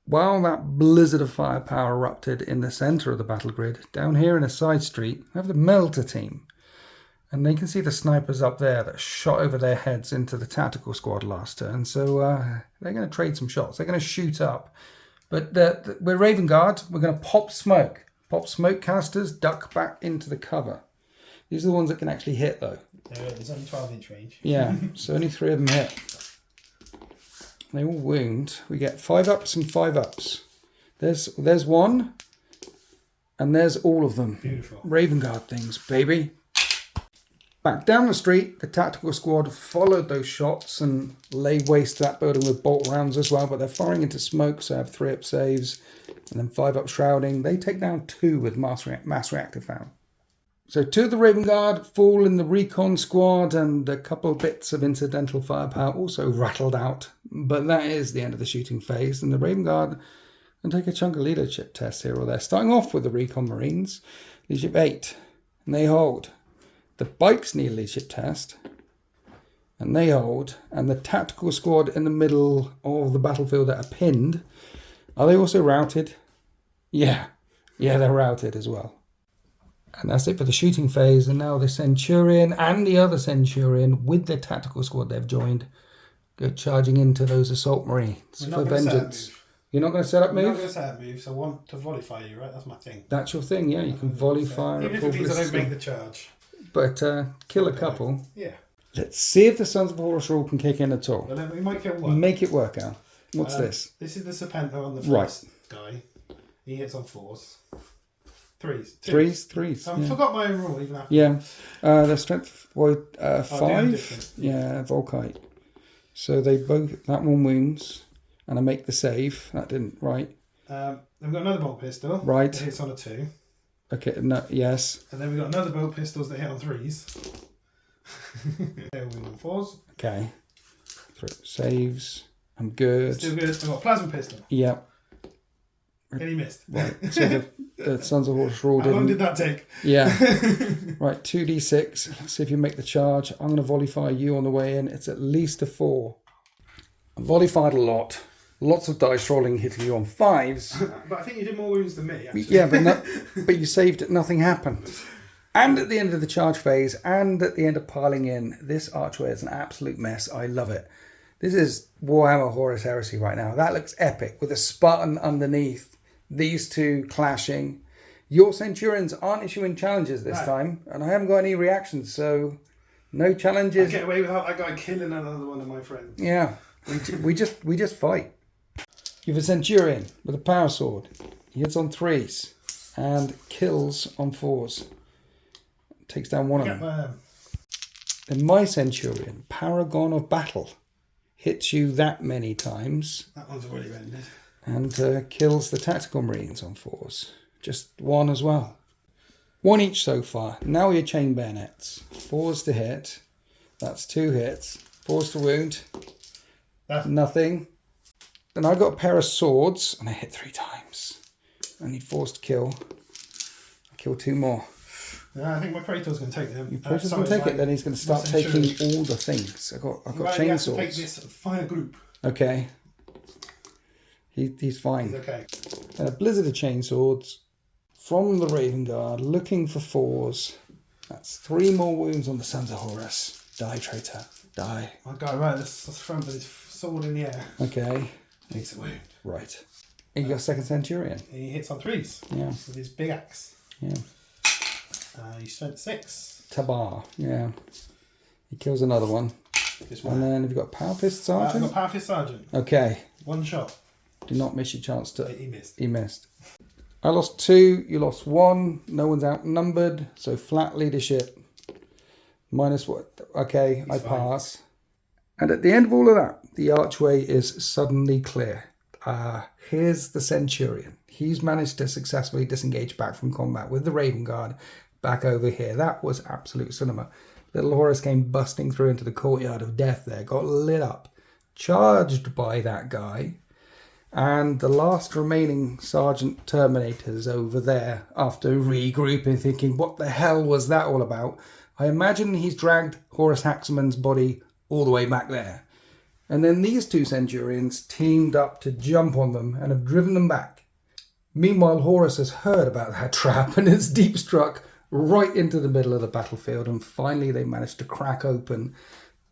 Speaker 1: While that blizzard of firepower erupted in the centre of the battle grid, down here in a side street, we have the Melter team. And they can see the snipers up there that shot over their heads into the tactical squad last turn. So they're going to trade some shots. They're going to shoot up. But we're Raven Guard. We're going to pop smoke. Pop smoke casters, duck back into the cover. These are the ones that can actually hit, though.
Speaker 2: There's only 12-inch range.
Speaker 1: Yeah, so only 3 of them hit. They all wound. We get 5 ups and 5 ups. There's 1, and there's all of them.
Speaker 2: Beautiful.
Speaker 1: Raven Guard things, baby. Back down the street, the tactical squad followed those shots and laid waste to that building with bolt rounds as well, but they're firing into smoke, so I have 3 up saves, and then 5 up shrouding. They take down 2 with mass reactor found. So 2 of the Raven Guard fall in the recon squad, and a couple of bits of incidental firepower also rattled out. But that is the end of the shooting phase, and the Raven Guard can take a chunk of leadership tests here or there. Starting off with the recon Marines, leadership 8, and they hold. The bikes need a leadership test, and they hold. And the tactical squad in the middle of the battlefield that are pinned, are they also routed? Yeah, they're routed as well. And that's it for the shooting phase. And now the Centurion and the other Centurion with their tactical squad they've joined go charging into those assault Marines for vengeance. You're not going to set up move?
Speaker 2: I'm not going to set up move, so I want to volley fire you, right? That's my thing.
Speaker 1: That's your thing, yeah. You can volley fire.
Speaker 2: Even if it means I don't make the charge.
Speaker 1: But kill a couple.
Speaker 2: Yeah.
Speaker 1: Let's see if the Sons of Horus rule can kick in at all.
Speaker 2: Well, we might kill 1.
Speaker 1: Make it work, Al. What's this?
Speaker 2: This is the Serpenter on the
Speaker 1: Right.
Speaker 2: first guy. He hits on 4s. 3s.
Speaker 1: 3s.
Speaker 2: I forgot my rule even after.
Speaker 1: Yeah. Their strength was
Speaker 2: they're
Speaker 1: 5.
Speaker 2: different.
Speaker 1: Yeah, Volkite. So they both, that one wounds, and I make the save. That didn't, right.
Speaker 2: We've got another bolt pistol.
Speaker 1: Right.
Speaker 2: That hits on a 2.
Speaker 1: Okay, no, yes.
Speaker 2: And then we've got another bolt pistols that hit on 3s. They're win on 4s.
Speaker 1: Okay. Saves. I'm good.
Speaker 2: Still good. I've got a plasma pistol.
Speaker 1: Yep.
Speaker 2: And he missed.
Speaker 1: Right. So the Sons of Horus rolled in.
Speaker 2: How long did that take?
Speaker 1: Yeah. Right, 2d6. Let's see if you make the charge. I'm going to volleyfire you on the way in. It's at least a 4. I volleyfired a lot. Lots of dice rolling, hitting you on 5s.
Speaker 2: But I think you did more wounds than me, actually.
Speaker 1: Yeah, but you saved it. Nothing happened. And at the end of the charge phase, and at the end of piling in, this archway is an absolute mess. I love it. This is Warhammer Horus Heresy right now. That looks epic with a Spartan underneath. These two clashing. Your Centurions aren't issuing challenges this time, and I haven't got any reactions, so no challenges.
Speaker 2: I get away without that guy killing another one of my friends.
Speaker 1: Yeah, we just fight. You have a Centurion with a power sword. He hits on 3s and kills on 4s. Takes down one of them. Then my Centurion, Paragon of Battle, hits you that many times.
Speaker 2: That one's already ended.
Speaker 1: And kills the Tactical Marines on 4s. Just 1 as well. 1 each so far. Now your chain bayonets. 4s to hit. That's 2 hits. 4s to wound. Nothing. Then I got a pair of swords and I hit 3 times. I need 4s to kill. I kill 2 more.
Speaker 2: Yeah, I think my Praetor's going to take them.
Speaker 1: Your Praetor's going to take it, then he's going to start taking all the things. I've got chainswords.
Speaker 2: Take this fire group.
Speaker 1: Okay. He's fine.
Speaker 2: He's okay.
Speaker 1: A blizzard of chainswords from the Raven Guard, looking for 4s. That's 3 more wounds on the Sons of Horus. Die, traitor. Die.
Speaker 2: My guy right at the front with his sword in the air.
Speaker 1: Okay.
Speaker 2: Takes a wound.
Speaker 1: Right. And you got a second Centurion.
Speaker 2: He hits on 3s.
Speaker 1: Yeah.
Speaker 2: With his big axe.
Speaker 1: Yeah.
Speaker 2: He's strength 6.
Speaker 1: Tabar. Yeah. He kills another one.
Speaker 2: Just one.
Speaker 1: And then have you got Power Fist Sergeant?
Speaker 2: I've got Power Fist Sergeant.
Speaker 1: Okay.
Speaker 2: 1 shot.
Speaker 1: Do not miss your chance to...
Speaker 2: He missed.
Speaker 1: He missed. I lost 2. You lost 1. No one's outnumbered. So flat leadership. Minus what? Okay, I pass. And at the end of all of that, the archway is suddenly clear. Here's the Centurion. He's managed to successfully disengage back from combat with the Raven Guard back over here. That was absolute cinema. Little Horus came busting through into the courtyard of death there, got lit up, charged by that guy. And the last remaining Sergeant Terminators over there, after regrouping, thinking, what the hell was that all about? I imagine he's dragged Horus Haxaman's body all the way back there. And then these 2 Centurions teamed up to jump on them and have driven them back. Meanwhile, Horus has heard about that trap and is deep struck right into the middle of the battlefield. And finally, they managed to crack open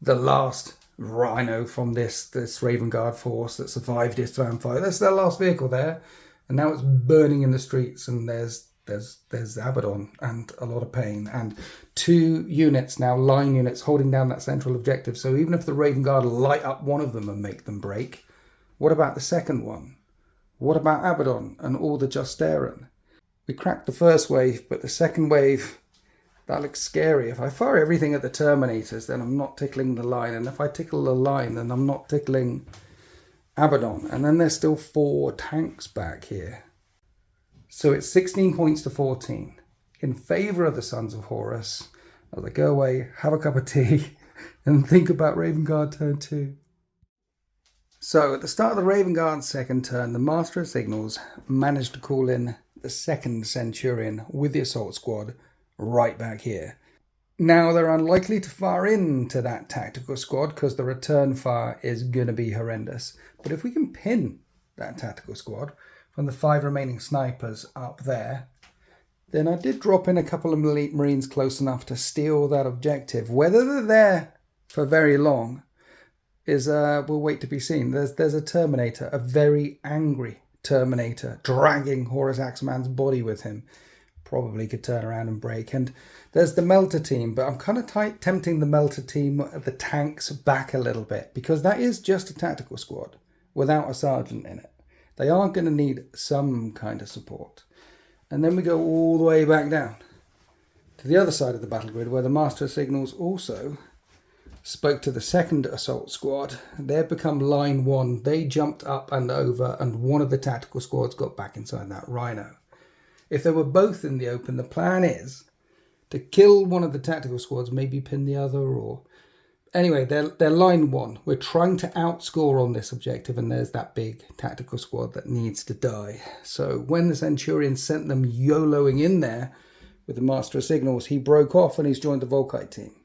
Speaker 1: the last rhino from this Raven Guard force that survived this van fire. That's their last vehicle there. And now it's burning in the streets, and there's Abaddon and a lot of pain. And 2 units now, line units, holding down that central objective. So even if the Raven Guard light up one of them and make them break, what about the second one? What about Abaddon and all the Justaeran? We cracked the first wave, but the second wave, that looks scary. If I fire everything at the Terminators, then I'm not tickling the line. And if I tickle the line, then I'm not tickling Abaddon. And then there's still 4 tanks back here. So it's 16 points to 14 in favour of the Sons of Horus. As I go away, have a cup of tea, and think about Raven Guard turn 2. So at the start of the Raven Guard's second turn, the Master of Signals managed to call in the second Centurion with the assault squad right back here. Now they're unlikely to fire into that tactical squad because the return fire is going to be horrendous. But if we can pin that tactical squad from the 5 remaining snipers up there, then I did drop in a couple of elite Marines close enough to steal that objective. Whether they're there for very long is we'll wait to be seen. There's a Terminator, a very angry Terminator, dragging Horus Haxaman's body with him. Probably could turn around and break. And there's the Melter team, but I'm kind of tempting the Melter team, the tanks, back a little bit, because that is just a tactical squad. without a sergeant in it. They are going to need some kind of support. And then we go all the way back down to the other side of the battle grid, where the Master of Signals also spoke to the second assault squad. They've become line 1. They jumped up and over, and one of the tactical squads got back inside that Rhino. If they were both in the open, the plan is to kill one of the tactical squads, maybe pin the other, or... Anyway, they're line 1. We're trying to outscore on this objective, and there's that big tactical squad that needs to die. So when the Centurion sent them YOLOing in there with the Master of Signals, he broke off and he's joined the Volkite team,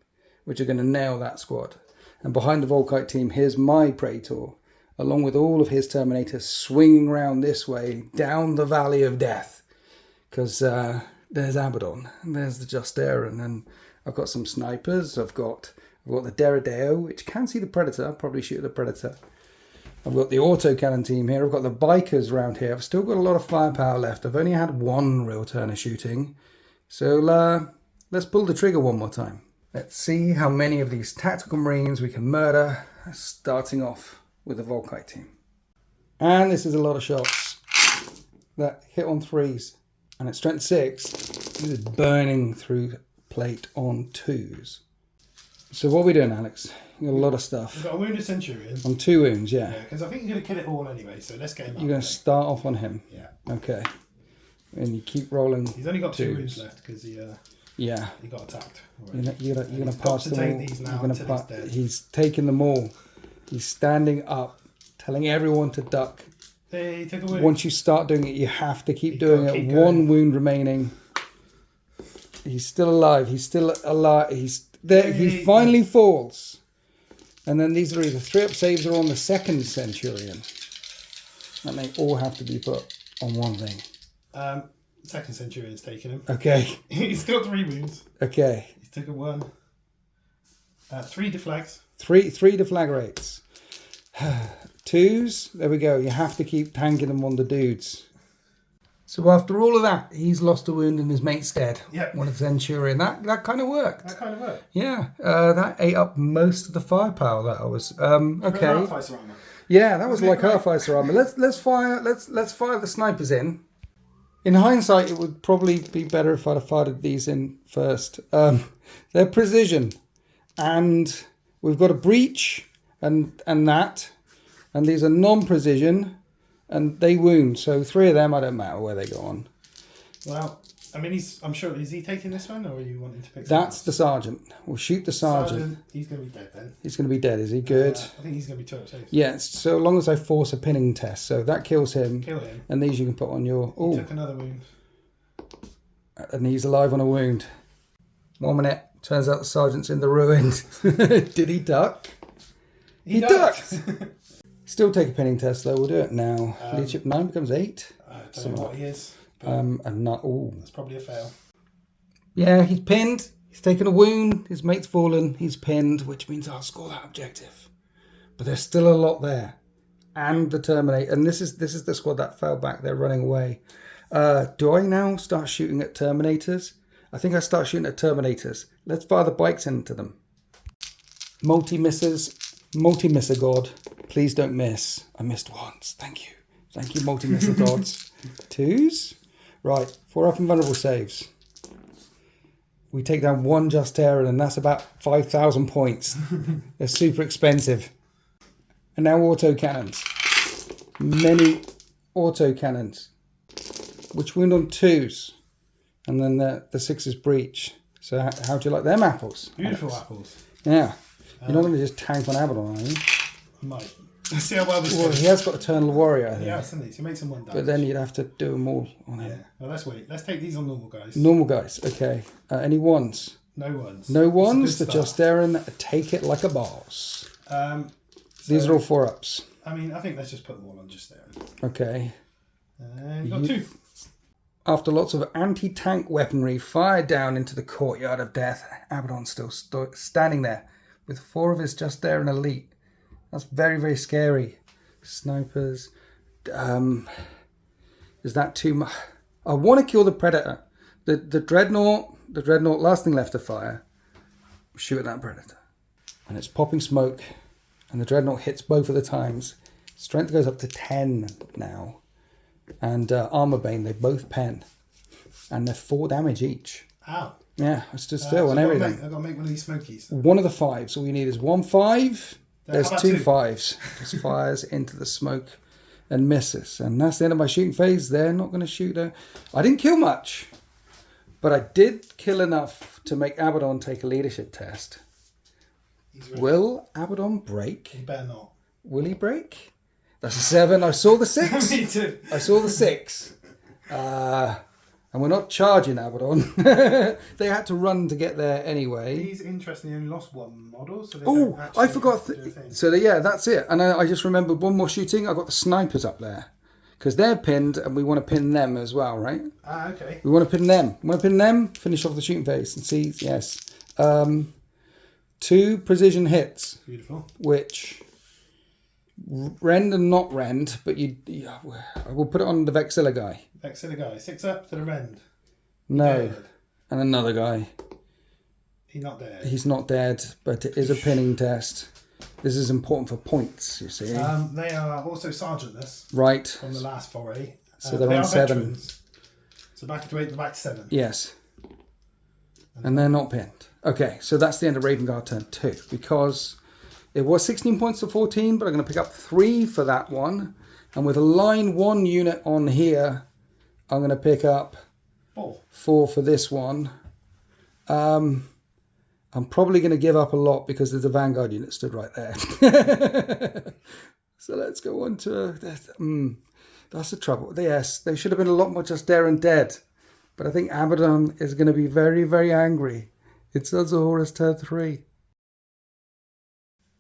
Speaker 1: which are going to nail that squad. And behind the Volkite team, here's my Praetor, along with all of his Terminators swinging round this way, down the Valley of Death. Because there's Abaddon, and there's the Justaerin, and I've got some snipers, I've got the Deredeo, which can see the Predator, I'll probably shoot the Predator. I've got the autocannon team here, I've got the bikers around here, I've still got a lot of firepower left, I've only had one real turn of shooting. So let's pull the trigger one more time. Let's see how many of these tactical marines we can murder, starting off with the Volkite team. And this is a lot of shots that hit on 3s, and at strength 6, this is burning through plate on 2s. So what are we doing, Alex? You got a lot of stuff.
Speaker 2: We've got a wounded Centurion.
Speaker 1: On 2 wounds, yeah.
Speaker 2: Yeah, because I think you're going to kill it all anyway, so let's get him up.
Speaker 1: You're going to start off on him?
Speaker 2: Yeah.
Speaker 1: Okay. And you keep rolling.
Speaker 2: He's only got 2
Speaker 1: twos.
Speaker 2: wounds left because he got attacked.
Speaker 1: You're going to pass them all.
Speaker 2: These now until he's dead.
Speaker 1: He's taking them all. He's standing up, telling everyone to duck.
Speaker 2: Hey, take a wound.
Speaker 1: Once you start doing it, you have to keep doing it. Keep 1 wound remaining. He's still alive. He's still alive. He's there. He finally falls. And then these are either 3-up saves or on the second Centurion. And they all have to be put on one thing.
Speaker 2: Second Centurion's taken him.
Speaker 1: Okay.
Speaker 2: He's got 3 wounds.
Speaker 1: Okay.
Speaker 2: He's taken 1. 3 deflags.
Speaker 1: 3 deflagrates. 2s. There we go. You have to keep tanking them on the dudes. So after all of that, he's lost a wound and his mate's dead.
Speaker 2: Yep.
Speaker 1: One of the Centurion. That kind of worked.
Speaker 2: That kind of worked.
Speaker 1: Yeah. That ate up most of the firepower that I was. Okay.
Speaker 2: Armor.
Speaker 1: Yeah, that was like Hellfire armor. Let's fire the snipers in. In hindsight, it would probably be better if I'd have fired these in first. They're precision, and we've got a breach and that, and these are non-precision, and they wound. So 3 of them, I don't matter where they go on.
Speaker 2: Well, I mean, I'm sure, is he taking this one, or are you wanting to pick?
Speaker 1: That's the sergeant. We'll shoot the sergeant.
Speaker 2: He's going to be dead then.
Speaker 1: He's going to be dead. Is he good?
Speaker 2: I think he's going to be 2 up saves.
Speaker 1: Yeah, so long as I force a pinning test, so that kills him.
Speaker 2: Kill him.
Speaker 1: And these you can put on your.
Speaker 2: He took another wound.
Speaker 1: And he's alive on a wound. 1 minute. Turns out the sergeant's in the ruin. Did he duck? He ducked. Still take a pinning test though. We'll do it now. Leadership 9 becomes 8.
Speaker 2: I don't know what he is.
Speaker 1: And not. Ooh.
Speaker 2: That's probably a fail.
Speaker 1: Yeah, he's pinned. He's taken a wound. His mate's fallen. He's pinned, which means I'll score that objective. But there's still a lot there. And the Terminator. And this is the squad that fell back. They're running away. Do I now start shooting at Terminators? I think I start shooting at Terminators. Let's fire the bikes into them. Multi-misser god. Please don't miss. I missed once. Thank you. Thank you, multi-misser gods. 2s. Right. 4 up and vulnerable saves. We take down 1 Justaerin, and that's about 5,000 points. They're super expensive. And now autocannons. Many autocannons. Which wound on 2s. And then the 6s breach. So how do you like them apples?
Speaker 2: Beautiful apples.
Speaker 1: Yeah. You're not going to just tank on Abaddon, are you?
Speaker 2: I might. Let's see how well this
Speaker 1: Well,
Speaker 2: goes.
Speaker 1: he has got Eternal Warrior, I think.
Speaker 2: Yeah, so he makes him 1 damage.
Speaker 1: But then you'd have to do them all on him.
Speaker 2: Yeah. Well, let's wait. Let's take these on normal guys.
Speaker 1: Normal guys, okay. Any 1s?
Speaker 2: No 1s.
Speaker 1: No 1s. The
Speaker 2: Just
Speaker 1: Justaerin take it like a boss. These are all 4-ups.
Speaker 2: I mean, I think let's just put them all on Justaerin.
Speaker 1: Okay.
Speaker 2: You've got 2.
Speaker 1: After lots of anti-tank weaponry fired down into the courtyard of death, Abaddon's still standing there with 4 of his Justaerin elite. That's very, very scary. Snipers. Is that too much? I want to kill the Predator. The Dreadnought, last thing left to fire. Shoot at that Predator. And it's popping smoke. And the Dreadnought hits both of the times. Strength goes up to 10 now. And Armor Bane, they both pen. And they're 4 damage each.
Speaker 2: Ow.
Speaker 1: Yeah, I stood still and everything.
Speaker 2: I've got to make one of these smokies.
Speaker 1: One of the 5s. All you need is 1 5. There's 2
Speaker 2: 2
Speaker 1: 5s. Just fires into the smoke and misses. And that's the end of my shooting phase. They're not going to shoot her. I didn't kill much. But I did kill enough to make Abaddon take a leadership test. Will Abaddon break?
Speaker 2: He better not.
Speaker 1: Will he break? That's a 7. I saw the 6.
Speaker 2: Me too.
Speaker 1: I saw the 6. And we're not charging Abaddon. They had to run to get there anyway.
Speaker 2: He's interestingly only lost 1 model. So
Speaker 1: I forgot. So yeah, that's it. And I just remembered one more shooting. I got the snipers up there. Because they're pinned and we want to pin them as well, right?
Speaker 2: Ah, okay.
Speaker 1: We want to pin them. We want to pin them, finish off the shooting phase and see, yes. 2 precision hits.
Speaker 2: Beautiful.
Speaker 1: Which rend and not rend, but I will put it on the Vexilla guy.
Speaker 2: Vexilla guy. 6 up to the rend.
Speaker 1: No. Dead. And another guy.
Speaker 2: He's not dead.
Speaker 1: He's not dead, but it is a pinning test. This is important for points, you see.
Speaker 2: They are also sergeantless.
Speaker 1: Right.
Speaker 2: From the last foray.
Speaker 1: So they're on 7.
Speaker 2: Veterans. So back to 7.
Speaker 1: Yes. And they're not pinned. Okay, so that's the end of Raven Guard turn 2. Because it was 16 points to 14, but I'm going to pick up 3 for that one. And with a line 1 unit on here, I'm going to pick up 4 for this one. I'm probably going to give up a lot because there's a Vanguard unit stood right there. So let's go on to... that's the trouble. Yes, they should have been a lot more just there and dead. But I think Abaddon is going to be very, very angry. It says Horus turn 3.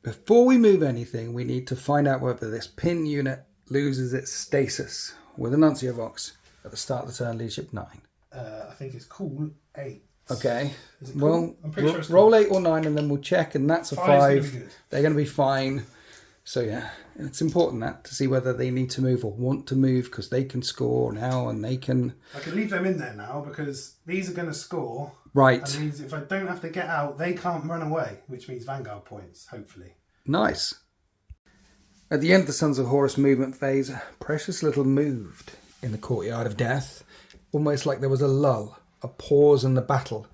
Speaker 1: Before we move anything, we need to find out whether this pin unit loses its stasis with a Nuncio Vox at the start of the turn, leadership 9.
Speaker 2: I think it's cool 8.
Speaker 1: Okay.
Speaker 2: Cool?
Speaker 1: Well,
Speaker 2: I'm pretty sure it's
Speaker 1: roll
Speaker 2: cool.
Speaker 1: 8 or 9 and then we'll check, and that's a 5. They're going to be fine. So yeah, it's important that to see whether they need to move or want to move, because they can score now and they can...
Speaker 2: I can leave them in there now because these are going to score.
Speaker 1: Right.
Speaker 2: That means if I don't have to get out, they can't run away, which means Vanguard points, hopefully.
Speaker 1: Nice. At the end of the Sons of Horus movement phase, Precious Little moved in the Courtyard of Death, almost like there was a lull, a pause in the battle,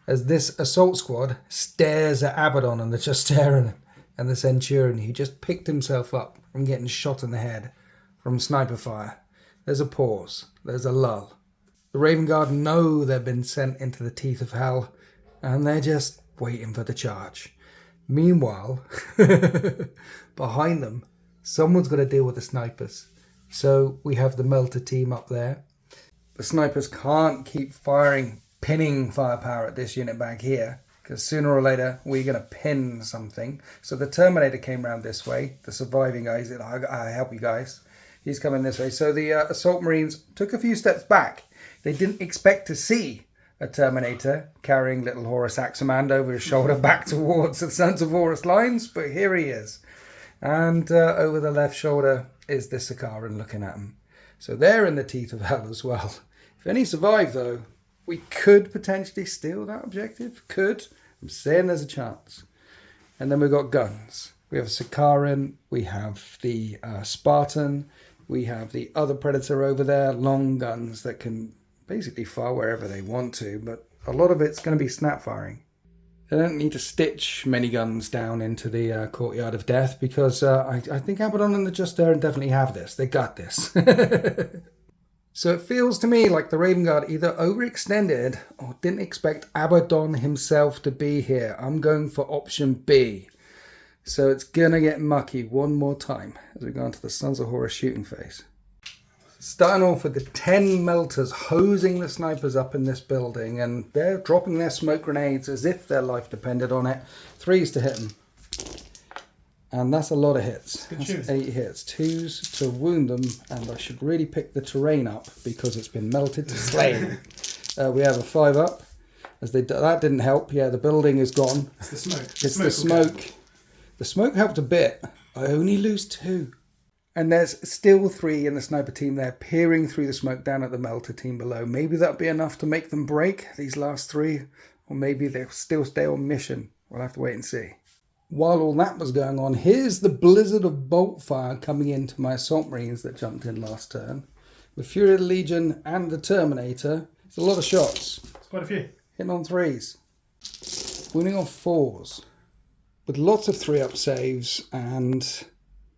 Speaker 1: as this assault squad stares at Abaddon and the Justaran and the Centurion. He just picked himself up from getting shot in the head from sniper fire. There's a pause. There's a lull. The Raven Guard know they've been sent into the teeth of hell, and they're just waiting for the charge. Meanwhile, behind them, someone's got to deal with the snipers. So we have the Melter team up there. The snipers can't keep firing, pinning firepower at this unit back here, because sooner or later we're going to pin something. So the Terminator came round this way. The surviving guy said, I help you guys. He's coming this way. So the Assault Marines took a few steps back. They didn't expect to see a Terminator carrying little Horus Aximand over his shoulder back towards the Sons of Horus lines, but here he is. And over the left shoulder is the Sakaran looking at him. So they're in the teeth of hell as well. If any survive, though, we could potentially steal that objective. Could. I'm saying there's a chance. And then we've got guns. We have a Sakaran. We have the Spartan. We have the other Predator over there. Long guns that can basically fire wherever they want to. But a lot of it's going to be snap firing. They don't need to stitch many guns down into the Courtyard of Death, because I think Abaddon and the Justaran definitely have this. They got this. So it feels to me like the Raven Guard either overextended or didn't expect Abaddon himself to be here. I'm going for option B. So it's going to get mucky one more time as we go into the Sons of Horus shooting phase. Starting off with the 10 melters hosing the snipers up in this building, and they're dropping their smoke grenades as if their life depended on it. 3s to hit them. And that's a lot of hits. That's 8 hits. 2s to wound them, and I should really pick the terrain up because it's been melted to slain. We have a 5 up. That didn't help. Yeah, the building is gone.
Speaker 2: It's the smoke.
Speaker 1: It's the smoke. The smoke helped a bit. I only lose 2. And there's still 3 in the sniper team there, peering through the smoke down at the melter team below. Maybe that'll be enough to make them break, these last 3. Or maybe they'll still stay on mission. We'll have to wait and see. while all that was going on, here's the blizzard of bolt fire coming into my assault marines that jumped in last turn. With Fury of the Legion and the Terminator, it's a lot of shots.
Speaker 2: It's quite a few.
Speaker 1: Hitting on 3s. Wounding on 4s. With lots of 3-up saves and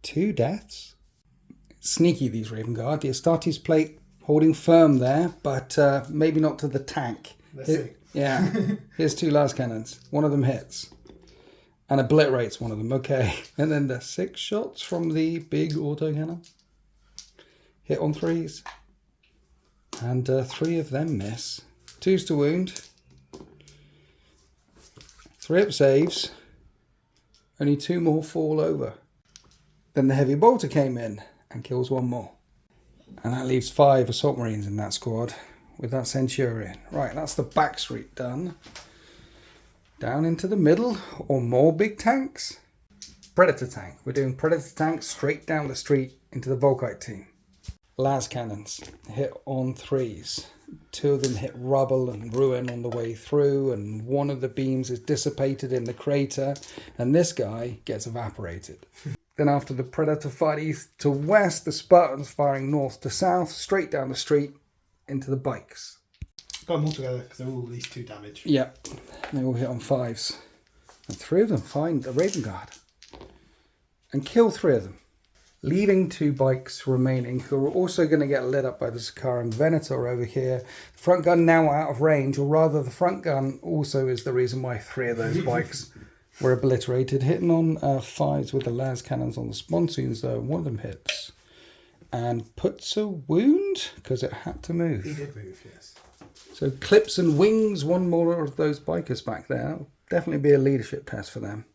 Speaker 1: 2 deaths. Sneaky, these Raven Guard. The Astartes plate holding firm there, but maybe not to the tank.
Speaker 2: Let's see.
Speaker 1: Yeah. Here's 2 las cannons. One of them hits. And obliterates one of them. Okay. And then the 6 shots from the big autocannon. Hit on 3s. And 3 of them miss. 2s to wound. 3-up saves. Only 2 more fall over. Then the heavy bolter came in and kills 1 more. And that leaves 5 assault marines in that squad with that Centurion. Right, that's the back street done. Down into the middle, or more big tanks. Predator tank. We're doing Predator tank straight down the street into the Volkite team. Las cannons hit on 3s. 2 of them hit rubble and ruin on the way through, and one of the beams is dissipated in the crater, and this guy gets evaporated. Then after the Predator fight east to west, the Spartans firing north to south, straight down the street into the bikes.
Speaker 2: Got them all together because they're all at least 2 damage.
Speaker 1: Yep, they all hit on 5s. And 3 of them find the Raven Guard and kill 3 of them, leaving 2 bikes remaining, who are also going to get lit up by the Sakaran Venator over here. The front gun now out of range, or rather the front gun also is the reason why 3 of those bikes were obliterated. Hitting on 5s with the las cannons on the spontoons though. One of them hits and puts a wound because it had to move.
Speaker 2: He did move, yes.
Speaker 1: So clips and wings 1 more of those bikers back there. That'll definitely be a leadership test for them.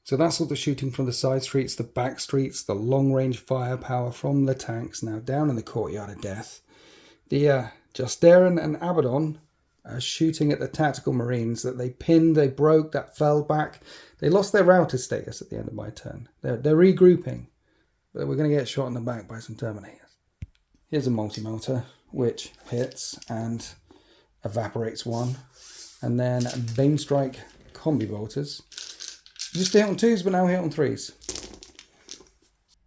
Speaker 1: So that's all the shooting from the side streets, the back streets, the long-range firepower from the tanks now down in the Courtyard of Death. The Justarin and Abaddon are shooting at the tactical marines that they pinned, they broke, that fell back. They lost their router status at the end of my turn. They're regrouping, but we're going to get shot in the back by some Terminators. Here's a multi-melter, which hits and evaporates 1. And then beam strike combi bolters. Used to hit on 2s, but now hit on 3s.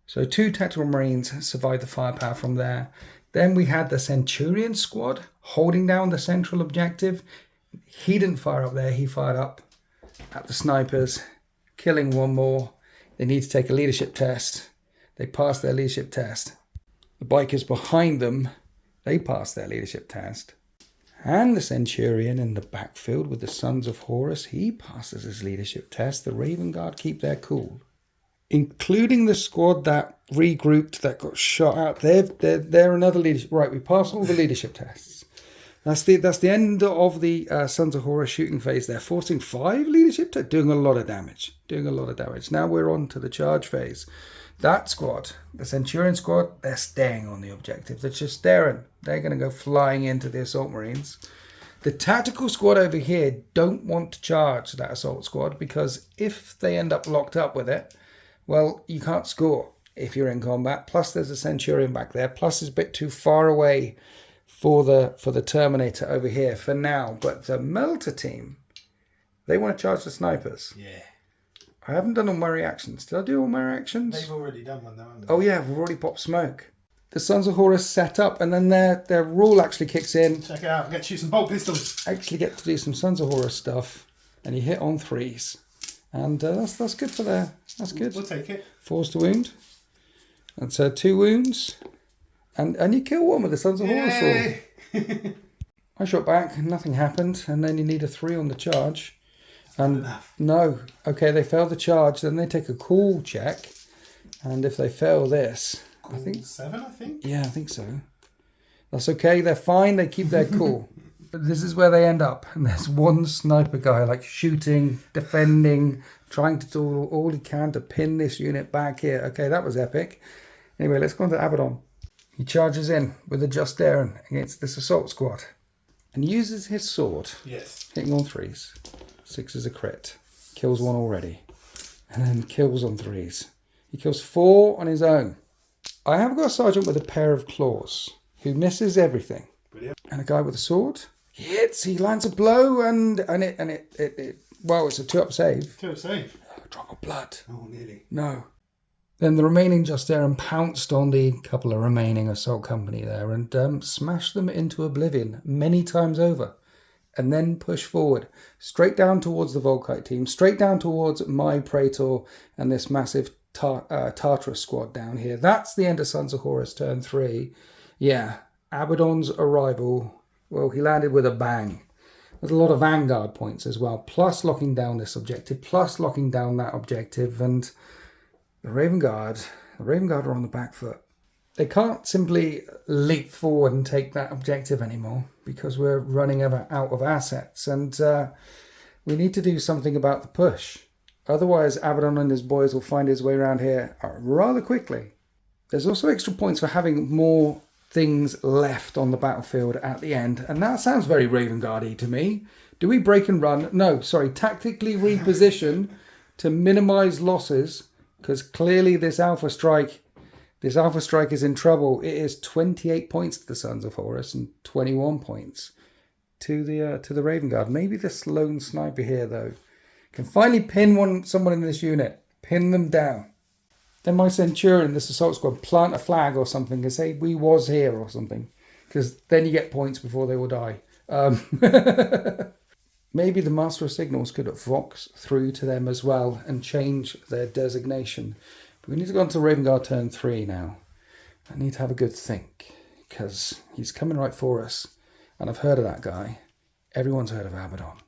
Speaker 1: So 2 tactical marines survived the firepower from there. Then we had the Centurion squad holding down the central objective. He didn't fire up there, he fired up at the snipers, killing 1 more. They need to take a leadership test. They passed their leadership test. The bikers behind them, they passed their leadership test. And the Centurion in the backfield with the Sons of Horus, he passes his leadership test. The Raven Guard keep their cool. Including the squad that regrouped, that got shot out. They're another leadership. Right, we passed all the leadership tests. That's the end of the Sons of Horus shooting phase. They're forcing 5 leadership tests, doing a lot of damage. Now we're on to the charge phase. That squad, the Centurion squad, they're staying on the objective. They're just staring. They're going to go flying into the assault marines. The tactical squad over here don't want to charge that assault squad, because if they end up locked up with it, well, you can't score if you're in combat. Plus there's a Centurion back there. Plus it's a bit too far away for the Terminator over here for now. But the Melter team, they want to charge the snipers.
Speaker 2: Yeah.
Speaker 1: I haven't done all my reactions. Did I do all my reactions?
Speaker 2: They've already done one though, haven't they?
Speaker 1: Oh yeah, we've already popped smoke. The Sons of Horus set up, and then their rule actually kicks in.
Speaker 2: Check it out. Get to shoot some bolt pistols.
Speaker 1: Actually get to do some Sons of Horus stuff, and you hit on 3s. And that's good for there. That's good.
Speaker 2: We'll take it.
Speaker 1: 4s to wound. That's 2 wounds. And you kill 1 with the Sons of Horus rule. I shot back, nothing happened, and then you need a 3 on the charge. And no, okay, they fail the charge, then they take a cool check, and if they fail this,
Speaker 2: cool,
Speaker 1: I think
Speaker 2: 7, I think.
Speaker 1: Yeah, I think so. That's okay. They're fine. They keep their cool. But this is where they end up, and there's 1 sniper guy like shooting, defending, trying to do all he can to pin this unit back here. Okay, that was epic. Anyway, let's go on to Abaddon. He charges in with a Justarin against this assault squad, and uses his sword.
Speaker 2: Yes.
Speaker 1: Hitting on 3s. 6 is a crit. Kills 1 already. And then kills on 3s. He kills 4 on his own. I have got a sergeant with a pair of claws who misses everything.
Speaker 2: Brilliant.
Speaker 1: And a guy with a sword. He hits, he lands a blow, and it well, it's a 2-up save.
Speaker 2: 2-up save.
Speaker 1: drop of blood.
Speaker 2: Oh, nearly.
Speaker 1: No. Then the remaining Justaerin pounced on the couple of remaining assault company there and smashed them into oblivion many times over. And then push forward, straight down towards the Volkite team, straight down towards my Praetor and this massive Tartarus squad down here. That's the end of Sons of Horus turn 3. Yeah, Abaddon's arrival, well, he landed with a bang. There's a lot of Vanguard points as well, plus locking down this objective, plus locking down that objective, and the Raven Guard are on the back foot. They can't simply leap forward and take that objective anymore because we're running out of assets, and we need to do something about the push. Otherwise, Abaddon and his boys will find his way around here rather quickly. There's also extra points for having more things left on the battlefield at the end, and that sounds very Raven Guard-y to me. Do we break and run? No, sorry, tactically reposition to minimize losses, because clearly this Alpha Strike is in trouble. It is 28 points to the Sons of Horus and 21 points to the Raven Guard. Maybe this lone sniper here, though, can finally pin someone in this unit. Pin them down. Then my Centurion, this assault squad, plant a flag or something and say, we was here or something. Because then you get points before they will die. Maybe the Master of Signals could vox through to them as well and change their designation. But we need to go on to Raven Guard turn 3 now. I need to have a good think, because he's coming right for us. And I've heard of that guy. Everyone's heard of Abaddon.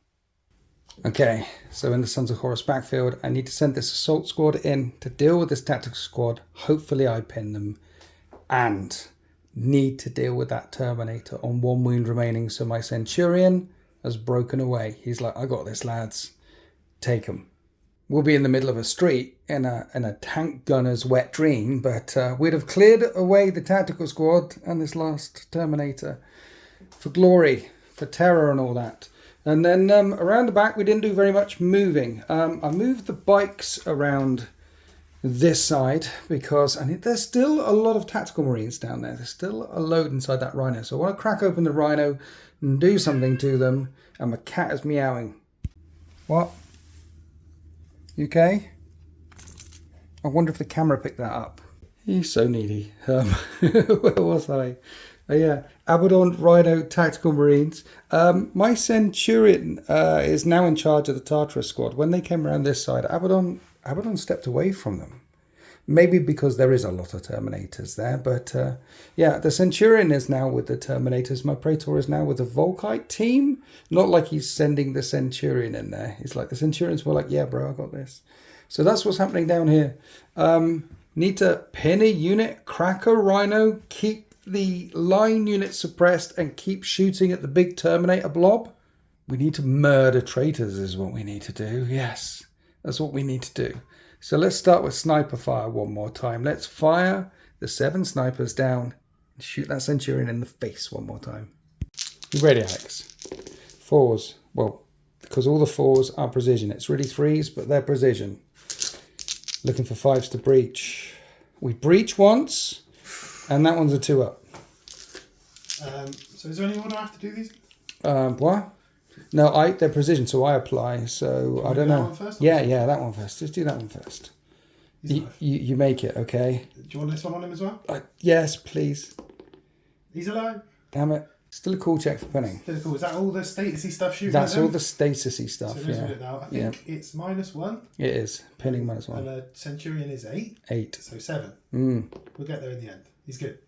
Speaker 1: Okay, so in the Sons of Horus backfield, I need to send this assault squad in to deal with this tactical squad. Hopefully I pin them. And need to deal with that Terminator on 1 wound remaining. So my Centurion has broken away. He's like, I got this, lads. Take him. We'll be in the middle of a street in a tank gunner's wet dream, but we'd have cleared away the tactical squad and this last Terminator for glory, for terror and all that. And then around the back, we didn't do very much moving. I moved the bikes around this side because there's still a lot of tactical marines down there. There's still a load inside that rhino. So I want to crack open the rhino and do something to them. And my cat is meowing. What? You okay? I wonder if the camera picked that up. He's so needy. Where was I? Yeah, Abaddon Rhino Tactical Marines. My Centurion is now in charge of the Tartarus squad. When they came around this side, Abaddon stepped away from them. Maybe because there is a lot of Terminators there. But yeah, the Centurion is now with the Terminators. My Praetor is now with the Volkite team. Not like he's sending the Centurion in there. It's like the Centurions were like, yeah, bro, I got this. So that's what's happening down here. Need to pin a unit, crack a rhino, keep the line unit suppressed and keep shooting at the big Terminator blob. We need to murder traitors is what we need to do. Yes, that's what we need to do. So let's start with sniper fire one more time. Let's fire the 7 snipers down and shoot that Centurion in the face one more time. You ready, Alex? 4s. Well, because all the 4s are precision. It's really 3s, but they're precision. Looking for 5s to breach. We breach once, and that one's a 2-up.
Speaker 2: So is there any order I have to do these?
Speaker 1: What? No, they're precision, so I apply. So I don't know.
Speaker 2: That one first,
Speaker 1: yeah, that one first. Just do that one first. You make it, okay?
Speaker 2: Do you want this one on him as well?
Speaker 1: Yes, please.
Speaker 2: He's alive.
Speaker 1: Damn it. Still a cool check for pinning.
Speaker 2: Still cool. Is that all the statusy stuff shooting?
Speaker 1: That's all the statusy stuff,
Speaker 2: so
Speaker 1: yeah.
Speaker 2: It now. I think it's -1.
Speaker 1: It is. Pinning -1.
Speaker 2: And a Centurion is 8.
Speaker 1: 8.
Speaker 2: So 7. We'll get there in the end. He's good.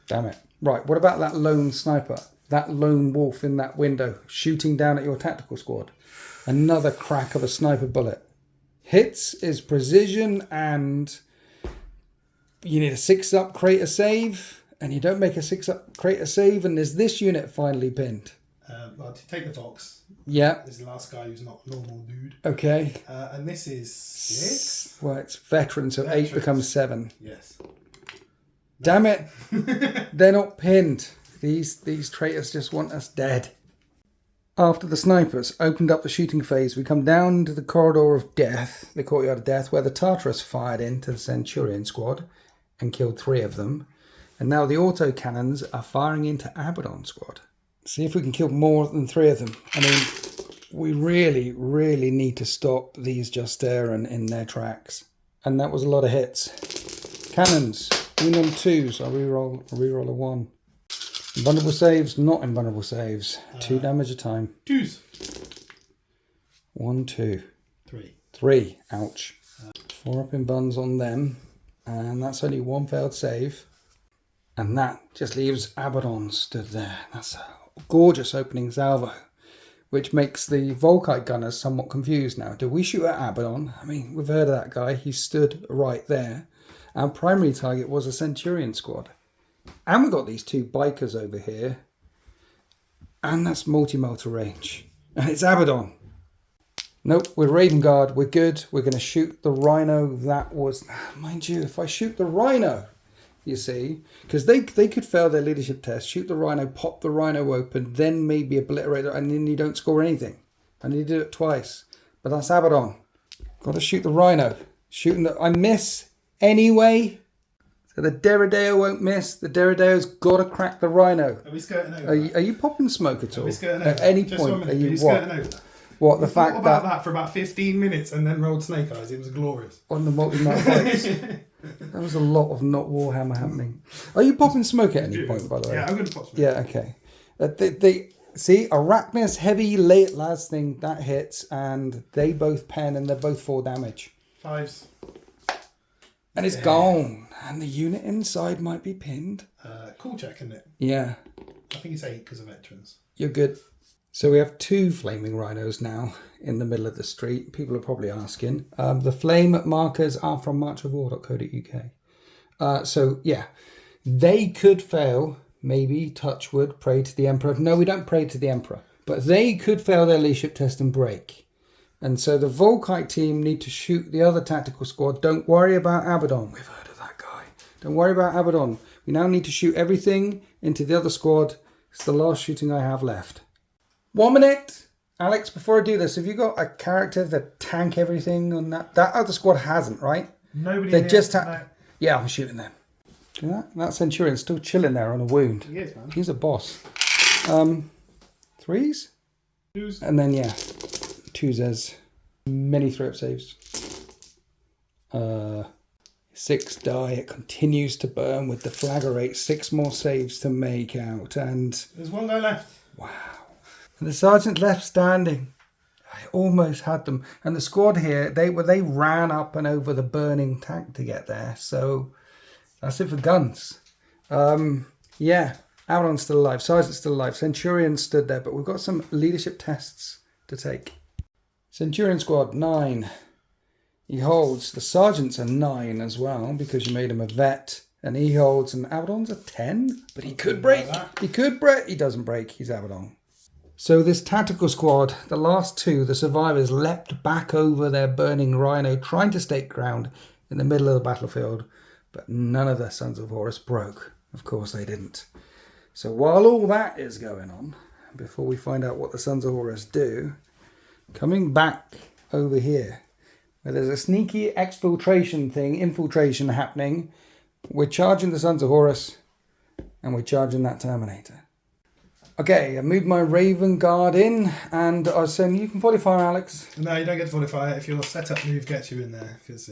Speaker 1: Damn it. Right, what about that lone sniper? That lone wolf in that window shooting down at your tactical squad. Another crack of a sniper bullet. Hits is precision and you need a 6-up crater save and you don't make a 6-up crater save and there's this unit finally pinned.
Speaker 2: Well, to take the Vox.
Speaker 1: Yeah.
Speaker 2: This is the last guy who's not a normal dude.
Speaker 1: Okay.
Speaker 2: And this is 6.
Speaker 1: Well, it's veteran, so 8 becomes 7.
Speaker 2: Yes.
Speaker 1: Damn it. They're not pinned. These traitors just want us dead. After the snipers opened up the shooting phase, we come down to the corridor of death, the courtyard of death, where the Tartarus fired into the Centurion squad and killed 3 of them. And now the autocannons are firing into Abaddon squad. See if we can kill more than 3 of them. I mean, we really, really need to stop these Justaeren in their tracks. And that was a lot of hits. Cannons, win on 2s. I'll reroll a 1. Invulnerable saves, not invulnerable saves. 2 damage a time.
Speaker 2: 2s.
Speaker 1: 1, 2.
Speaker 2: 3.
Speaker 1: 3. Ouch. 4 up in buns on them. And that's only 1 failed save. And that just leaves Abaddon stood there. That's a gorgeous opening salvo, which makes the Volkite gunners somewhat confused now. Do we shoot at Abaddon? I mean, we've heard of that guy. He stood right there. Our primary target was a Centurion squad. And we've got these 2 bikers over here. And that's multi-melter range. And it's Abaddon. Nope, we're Raven Guard. We're good. We're going to shoot the Rhino. That was... Mind you, if I shoot the Rhino, you see, because they could fail their leadership test, shoot the Rhino, pop the Rhino open, then maybe obliterate it, and then you don't score anything. I need to do it twice. But that's Abaddon. Got to shoot the Rhino. Shooting the... I miss anyway. So the Derrideo won't miss. The Derrideo's got to crack the Rhino.
Speaker 2: Are we skirting over?
Speaker 1: Are you popping smoke at all?
Speaker 2: Are we skirting over?
Speaker 1: At any
Speaker 2: Just
Speaker 1: point,
Speaker 2: 1 minute.
Speaker 1: are you
Speaker 2: skirting
Speaker 1: what?
Speaker 2: over?
Speaker 1: What, the
Speaker 2: We
Speaker 1: fact
Speaker 2: thought about that for about 15 minutes and then rolled Snake Eyes. It was glorious.
Speaker 1: On the multi-map bikes. There was a lot of not Warhammer happening. Are you popping smoke at any point, by the way?
Speaker 2: Yeah, I'm going to pop smoke.
Speaker 1: Yeah, okay. See, Arachnus heavy late last thing, that hits, and they both pen, and they're both 4 damage.
Speaker 2: 5s.
Speaker 1: And it's gone. And the unit inside might be pinned.
Speaker 2: Cool check, isn't it?
Speaker 1: Yeah.
Speaker 2: I think it's 8 because of veterans.
Speaker 1: You're good. So we have 2 flaming rhinos now in the middle of the street. People are probably asking. The flame markers are from marchofwar.co.uk. So, yeah. They could fail, maybe, touch wood, pray to the Emperor. No, we don't pray to the Emperor. But they could fail their leadership test and break. And so the Volkite team need to shoot the other tactical squad. Don't worry about Abaddon. We've heard of that guy. Don't worry about Abaddon. We now need to shoot everything into the other squad. It's the last shooting I have left. 1 minute. Alex, before I do this, have you got a character that tank everything on that? That other squad hasn't, right?
Speaker 2: Nobody.
Speaker 1: They just have. Yeah, I'm shooting them. That Centurion's still chilling there on a wound.
Speaker 2: He is, man.
Speaker 1: He's a boss. 3s?
Speaker 2: 2s.
Speaker 1: And then, 2s as many throw-up saves. 6 die. It continues to burn with the flaggerate. 6 more saves to make out. And
Speaker 2: There's 1 guy left.
Speaker 1: wow. And the sergeant left standing. I almost had them. And the squad here, they ran up and over the burning tank to get there. So that's it for guns. Abaddon's still alive. Sergeant's still alive. Centurion stood there. But we've got some leadership tests to take. Centurion squad, 9. He holds. The sergeant's a 9 as well because you made him a vet. And he holds. And Abaddon's a 10. But he could break. He could break. He doesn't break. He's Abaddon. So this tactical squad, the last 2, the survivors, leapt back over their burning rhino, trying to stake ground in the middle of the battlefield. But none of the Sons of Horus broke. Of course they didn't. So while all that is going on, before we find out what the Sons of Horus do, coming back over here, where there's a sneaky infiltration happening, we're charging the Sons of Horus, and we're charging that Terminator. Okay, I moved my Raven Guard in, and I was saying, you can fortify, Alex.
Speaker 2: No, you don't get to fortify it if your setup move gets you in there, because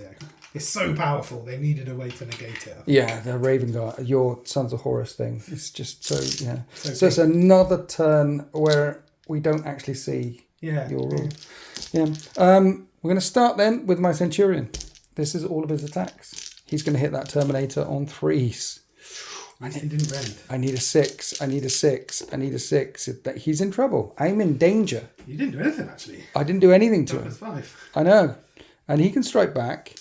Speaker 2: it's so powerful, they needed a way to negate it.
Speaker 1: Yeah, the Raven Guard, your Sons of Horus thing. It's just so, yeah. So it's another turn where we don't actually see your rule. Yeah. We're going to start then with my Centurion. This is all of his attacks. He's going to hit that Terminator on 3s.
Speaker 2: He didn't rend.
Speaker 1: I need a 6. I need a 6. I need a 6. He's in trouble. I'm in danger.
Speaker 2: You didn't do anything, actually.
Speaker 1: I didn't do anything to him.
Speaker 2: 5.
Speaker 1: I know. And he can strike back.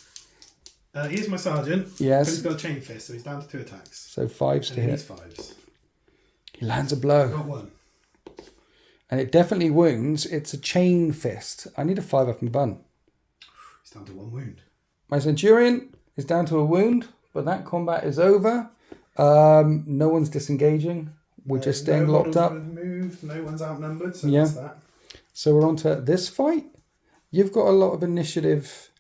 Speaker 2: Here's my sergeant.
Speaker 1: Yes.
Speaker 2: But he's got a chain fist, so he's down to 2 attacks.
Speaker 1: So 5s to hit.
Speaker 2: He's 5s.
Speaker 1: He lands a blow.
Speaker 2: Got 1.
Speaker 1: And it definitely wounds. It's a chain fist. I need a 5 up and bun.
Speaker 2: He's down to 1 wound.
Speaker 1: My Centurion is down to a wound, but that combat is over. No one's disengaging. We're just staying locked up.
Speaker 2: Moved. No one's outnumbered, so that's that.
Speaker 1: So we're on to this fight. You've got a lot of initiative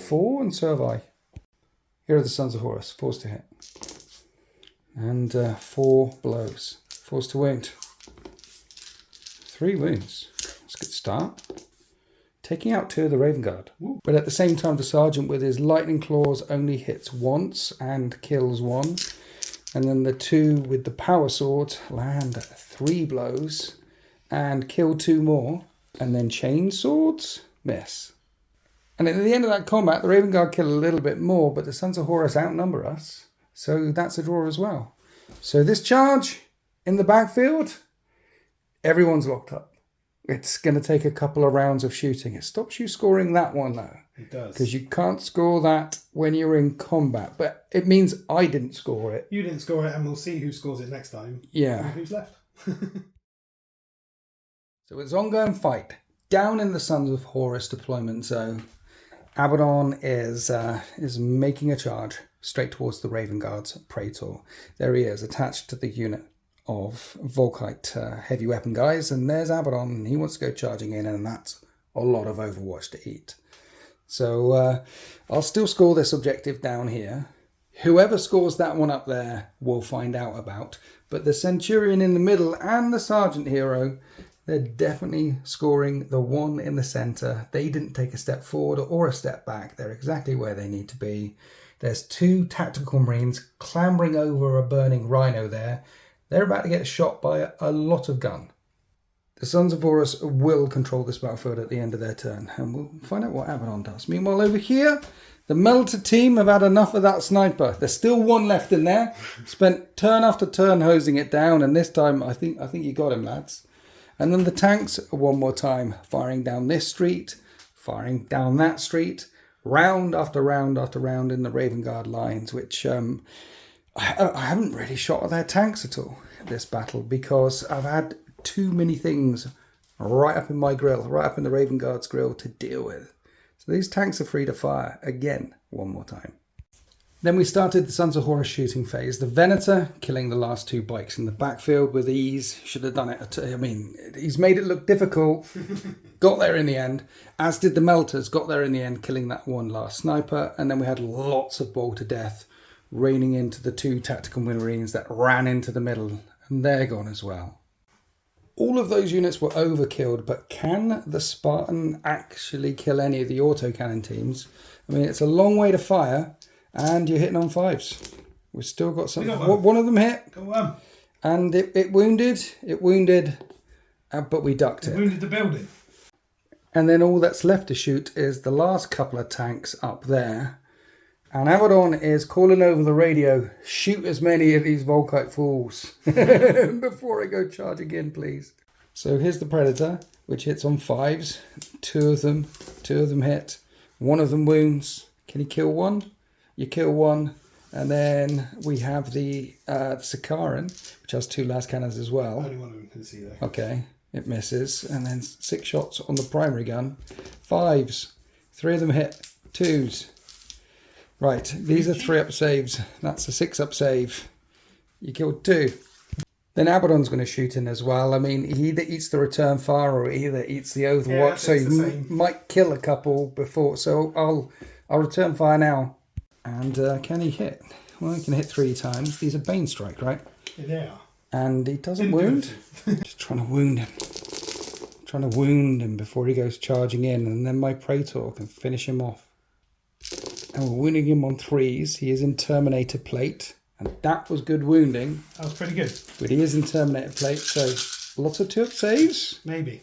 Speaker 1: 4, and so have I. Here are the Sons of Horus. 4s to hit. And 4 blows. 4s to wound. 3 wounds. It's a good start. Taking out 2 of the Raven Guard. But at the same time, the Sergeant with his lightning claws only hits once and kills 1. And then the 2 with the power sword land 3 blows and kill 2 more. And then chain swords, miss. And at the end of that combat, the Raven Guard kill a little bit more, but the Sons of Horus outnumber us. So that's a draw as well. So this charge in the backfield, everyone's locked up. It's going to take a couple of rounds of shooting. It stops you scoring that one, though.
Speaker 2: It does.
Speaker 1: Because you can't score that when you're in combat. But it means I didn't score it.
Speaker 2: You didn't score it, and we'll see who scores it next time.
Speaker 1: Yeah.
Speaker 2: And who's left.
Speaker 1: So it's ongoing fight. Down in the Sons of Horus deployment zone, Abaddon is making a charge straight towards the Raven Guard's Praetor. There he is, attached to the unit of Volkite heavy weapon guys, and there's Abaddon, and he wants to go charging in, and that's a lot of Overwatch to eat. So I'll still score this objective down here. Whoever scores that one up there we'll find out about, but the Centurion in the middle and the Sergeant hero, they're definitely scoring the one in the centre. They didn't take a step forward or a step back. They're exactly where they need to be. There's 2 tactical marines clambering over a burning rhino there. They're about to get shot by a lot of gun. The Sons of Horus will control this battlefield at the end of their turn, and we'll find out what Abaddon does. Meanwhile, over here, the Melter team have had enough of that sniper. There's still 1 left in there. Spent turn after turn hosing it down, and this time I think you got him, lads. And then the tanks, one more time, firing down this street, firing down that street, round after round after round in the Raven Guard lines, which I haven't really shot at their tanks at all this battle because I've had too many things right up in my grill, right up in the Raven Guard's grill to deal with. So these tanks are free to fire again one more time. Then we started the Sons of Horus shooting phase. The Venator killing the last 2 bikes in the backfield with ease. Should have done it. I mean, he's made it look difficult. Got there in the end. As did the Melters. Got there in the end, killing that 1 last sniper. And then we had lots of ball to death raining into the 2 tactical marines that ran into the middle. And they're gone as well. All of those units were overkilled, but can the Spartan actually kill any of the autocannon teams? I mean, it's a long way to fire. And you're hitting on 5s. We've still got some. One of them hit.
Speaker 2: Go on.
Speaker 1: And it wounded. It wounded. But we ducked it.
Speaker 2: Wounded the building.
Speaker 1: And then all that's left to shoot is the last couple of tanks up there. And Abaddon is calling over the radio, shoot as many of these Volkite fools before I go charging in, please. So here's the Predator, which hits on 5s. 2 of them hit. 1 of them wounds. Can he kill 1? You kill 1, and then we have the Sikaran, which has 2 las cannons as well.
Speaker 2: Only 1 of them can see there.
Speaker 1: Okay, it misses, and then 6 shots on the primary gun. 5s, 3 of them hit. 2s. Right, these are 3 up saves. That's a 6 up save. You killed 2. Then Abaddon's going to shoot in as well. I mean, he either eats the return fire or he either eats the Overwatch, so he might kill a couple before. So I'll return fire now. And can he hit? Well, he can hit 3 times. These are Bane Strike, right?
Speaker 2: Yeah, they are.
Speaker 1: And he doesn't wound. Just trying to wound him. Trying to wound him before he goes charging in. And then my Praetor can finish him off. And we're wounding him on 3s. He is in Terminator plate. And that was good wounding.
Speaker 2: That was pretty good.
Speaker 1: But he is in Terminator plate. So lots of 2-up saves.
Speaker 2: Maybe.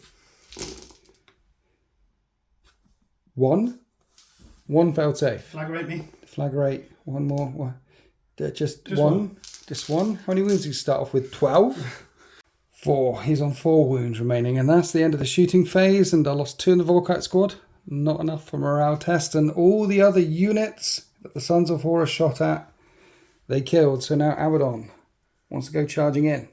Speaker 1: 1 failed save.
Speaker 2: Flag rate me.
Speaker 1: Flag rate. 1 more. Just one. Just 1. How many wounds do you start off with? 12? 4. He's on 4 wounds remaining. And that's the end of the shooting phase. And I lost 2 in the Volkite squad. Not enough for morale test. And all the other units that the Sons of Horus shot at, they killed. So now Abaddon wants to go charging in.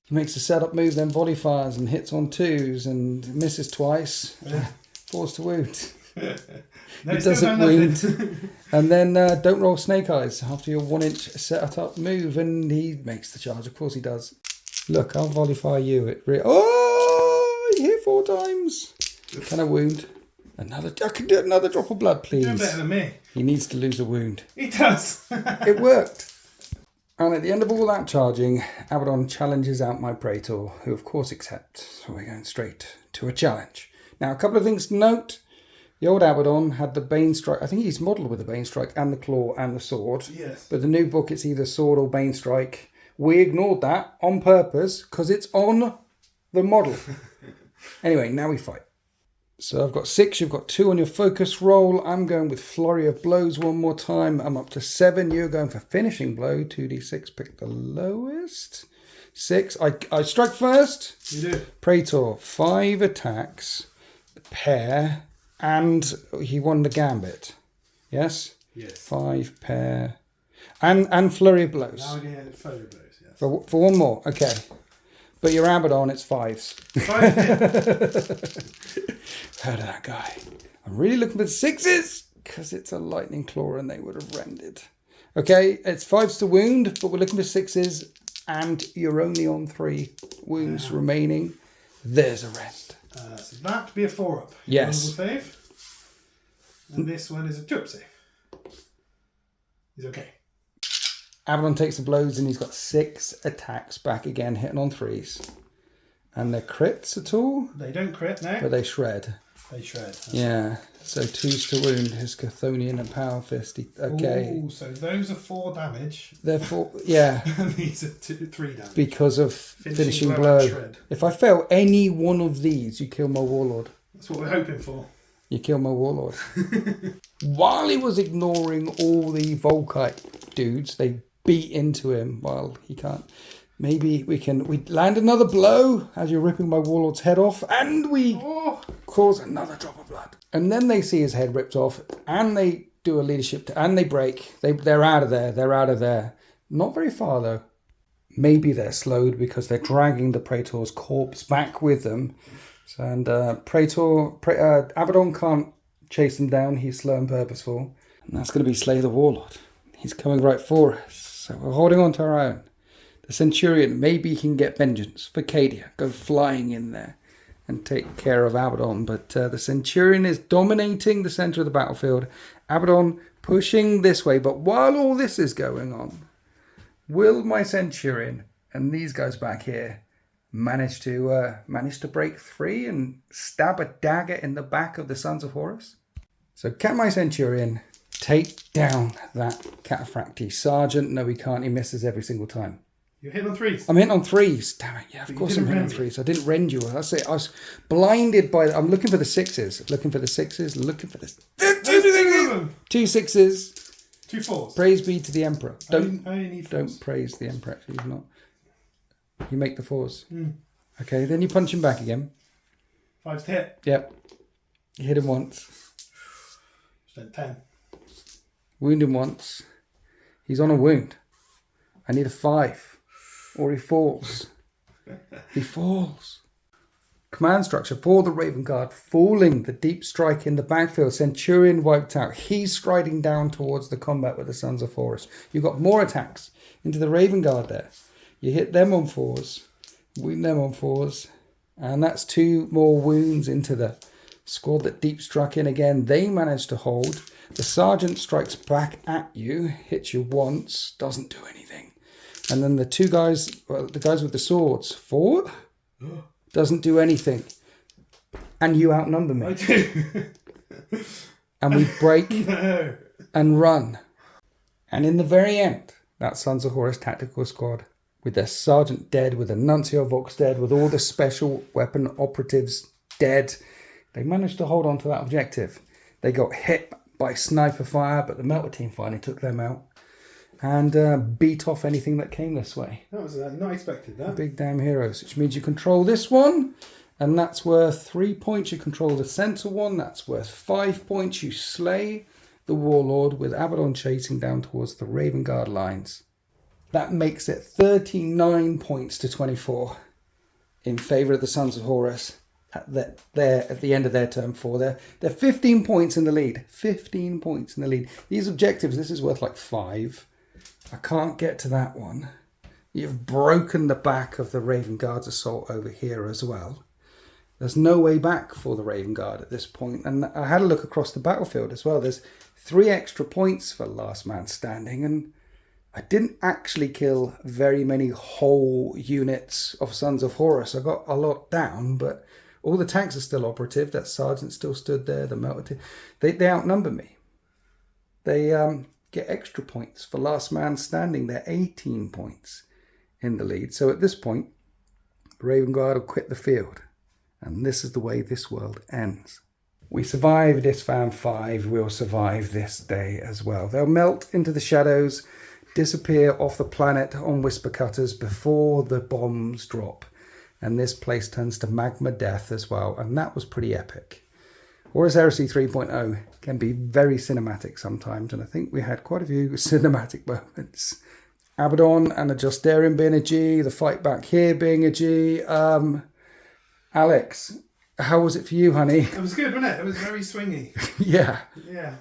Speaker 1: He makes a setup move, then volley fires and hits on 2s and misses twice. Forced to wound.
Speaker 2: No,
Speaker 1: he doesn't wound. And then don't roll snake eyes after your 1-inch set-up move, and he makes the charge. Of course he does. Look, I'll volley fire you. He hit 4 times. Can I wound? I can do another drop of blood, please.
Speaker 2: You're doing better than me.
Speaker 1: He needs to lose a wound.
Speaker 2: He does.
Speaker 1: It worked. And at the end of all that charging, Abaddon challenges out my Praetor, who of course accepts. So we're going straight to a challenge. Now, a couple of things to note. The old Abaddon had the Bane Strike. I think he's modelled with the Bane Strike and the Claw and the Sword.
Speaker 2: Yes.
Speaker 1: But the new book, it's either Sword or Bane Strike. We ignored that on purpose because it's on the model. Anyway, now we fight. So I've got 6, you've got 2 on your focus roll. I'm going with Flurry of Blows one more time. I'm up to 7. You're going for Finishing Blow. 2d6, pick the lowest. 6. I strike first.
Speaker 2: You do.
Speaker 1: Praetor, 5 attacks. Pair. And he won the Gambit. Yes?
Speaker 2: Yes.
Speaker 1: 5 pair. And Flurry of Blows.
Speaker 2: Now we get Flurry of Blows, yes.
Speaker 1: For one more. Okay. But your Abaddon, it's 5s.
Speaker 2: 5
Speaker 1: Heard of that guy. I'm really looking for the 6s because it's a Lightning Claw and they would have rendered. Okay, it's 5s to wound, but we're looking for 6s and you're only on 3 wounds remaining. There's a rend.
Speaker 2: So that would be a 4-up.
Speaker 1: Yes.
Speaker 2: Save. And this one is a 2-up save. He's okay.
Speaker 1: Abaddon takes the blows and he's got 6 attacks back again, hitting on 3s. And they're crits at all?
Speaker 2: They don't crit, no.
Speaker 1: But they shred.
Speaker 2: They shred.
Speaker 1: Yeah. So 2s to wound, his Chthonian and Power Fist. Okay.
Speaker 2: Ooh, so those are 4 damage.
Speaker 1: They're 4, yeah.
Speaker 2: And these are 3 damage.
Speaker 1: Because of finishing
Speaker 2: and
Speaker 1: blow.
Speaker 2: shred.
Speaker 1: If I fail any one of these, you kill my Warlord.
Speaker 2: That's what we're hoping for.
Speaker 1: You kill my Warlord. While he was ignoring all the Volkite dudes, they beat into him while he can't. Maybe we land another blow as you're ripping my Warlord's head off, and we cause another drop of blood. And then they see his head ripped off, and they do a leadership, and they break. They're out of there. They're out of there. Not very far, though. Maybe they're slowed because they're dragging the Praetor's corpse back with them. And Abaddon can't chase them down. He's slow and purposeful. And that's going to be Slay the Warlord. He's coming right for us. So we're holding on to our own. The Centurion, maybe he can get vengeance for Cadia. Go flying in there and take care of Abaddon. But the Centurion is dominating the centre of the battlefield. Abaddon pushing this way. But while all this is going on, will my Centurion and these guys back here manage to break free and stab a dagger in the back of the Sons of Horus? So can my Centurion take down that Cataphractii Sergeant? No, he can't. He misses every single time.
Speaker 2: You're hitting on 3s.
Speaker 1: I'm hitting on 3s. Damn it. Yeah, of course I'm hitting on 3s. I didn't rend you. That's it. I was blinded by... I'm looking for the 6s. Looking for the 6s. Looking for this. 2 6s.
Speaker 2: 2 4s.
Speaker 1: Praise be to the Emperor.
Speaker 2: I only need 4s.
Speaker 1: Don't praise the Emperor. Actually, he's not. You make the 4s. Okay, then you punch him back again.
Speaker 2: 5's to hit.
Speaker 1: Yep. You hit him once.
Speaker 2: Then 10.
Speaker 1: Wound him once. He's on a wound. I need a 5. Or he falls. He falls. Command structure for the Raven Guard. Falling the deep strike in the backfield. Centurion wiped out. He's striding down towards the combat with the Sons of Horus. You've got more attacks into the Raven Guard there. You hit them on 4s. Wound them on 4s. And that's 2 more wounds into the squad that deep struck in again. They managed to hold. The Sergeant strikes back at you. Hits you once. Doesn't do anything. And then the 2 guys, the guys with the swords, 4, doesn't do anything. And you outnumber me.
Speaker 2: I do.
Speaker 1: And we break and run. And in the very end, that Sons of Horus tactical squad, with their Sergeant dead, with the Nuncio Vox dead, with all the special weapon operatives dead, they managed to hold on to that objective. They got hit by sniper fire, but the Melter team finally took them out. And beat off anything that came this way.
Speaker 2: That was not expected, that.
Speaker 1: Big damn heroes, which means you control this one, and that's worth 3 points. You control the centre one, that's worth 5 points. You slay the Warlord with Abaddon chasing down towards the Raven Guard lines. That makes it 39 points to 24 in favour of the Sons of Horus. They're at the end of their turn 4. They're 15 points in the lead. 15 points in the lead. These objectives, this is worth like 5. I can't get to that one. You've broken the back of the Raven Guard's assault over here as well. There's no way back for the Raven Guard at this point. And I had a look across the battlefield as well. There's 3 extra points for last man standing. And I didn't actually kill very many whole units of Sons of Horus. I got a lot down, but all the tanks are still operative. That sergeant still stood there. The melted. They outnumber me. They get extra points for last man standing. They're 18 points in the lead. So at this point, Raven Guard will quit the field. And this is the way this world ends. We survived Isfam 5. We'll survive this day as well. They'll melt into the shadows, disappear off the planet on whisper cutters before the bombs drop. And this place turns to magma death as well. And that was pretty epic. Horus Heresy 3.0 can be very cinematic sometimes. And I think we had quite a few cinematic moments. Abaddon and the Justarian being a G. The fight back here being a G. Alex, how was it for you, honey?
Speaker 2: It was good, wasn't it? It was very swingy.
Speaker 1: Yeah.
Speaker 2: Yeah.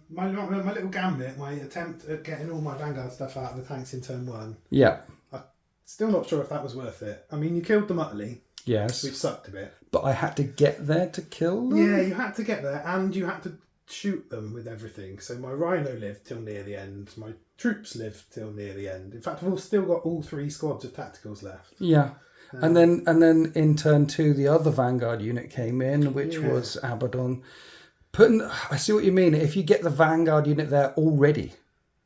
Speaker 2: My little gambit, my attempt at getting all my Vanguard stuff out of the tanks in turn 1.
Speaker 1: Yeah.
Speaker 2: I'm still not sure if that was worth it. I mean, you killed them utterly.
Speaker 1: Yes.
Speaker 2: Which sucked a bit.
Speaker 1: But I had to get there to kill them?
Speaker 2: Yeah, you had to get there and you had to shoot them with everything. So my Rhino lived till near the end. My troops lived till near the end. In fact, we've still got all 3 squads of tacticals left.
Speaker 1: Yeah. And then in turn 2, the other Vanguard unit came in, which was Abaddon. I see what you mean. If you get the Vanguard unit there already,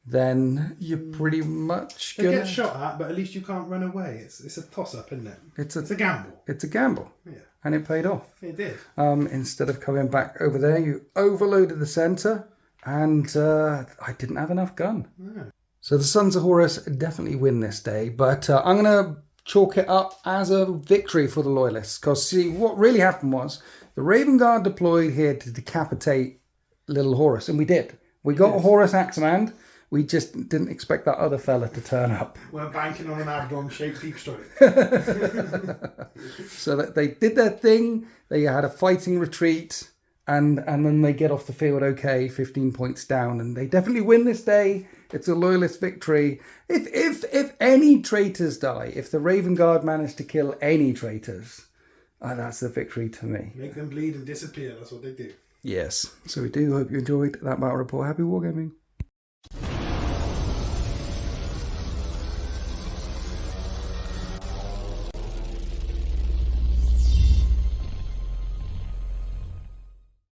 Speaker 1: then you're pretty much
Speaker 2: gonna... They get shot at, but at least you can't run away. It's a toss-up, isn't it? It's a gamble.
Speaker 1: It's a gamble. Yeah. And it paid off.
Speaker 2: It did.
Speaker 1: Instead of coming back over there, you overloaded the centre, and I didn't have enough gun. Yeah. So the Sons of Horus definitely win this day, but I'm going to chalk it up as a victory for the Loyalists. Because, see, what really happened was the Raven Guard deployed here to decapitate little Horus, and we did. We got a Horus Axeman. We just didn't expect that other fella to turn up.
Speaker 2: We're banking on an Abaddon-shaped deep strike.
Speaker 1: So that they did their thing. They had a fighting retreat, and then they get off the field okay, 15 points down, and they definitely win this day. It's a Loyalist victory. If any traitors die, if the Raven Guard managed to kill any traitors, that's a victory to me.
Speaker 2: Make them bleed and disappear. That's what they do.
Speaker 1: Yes. So we do hope you enjoyed that battle report. Happy wargaming.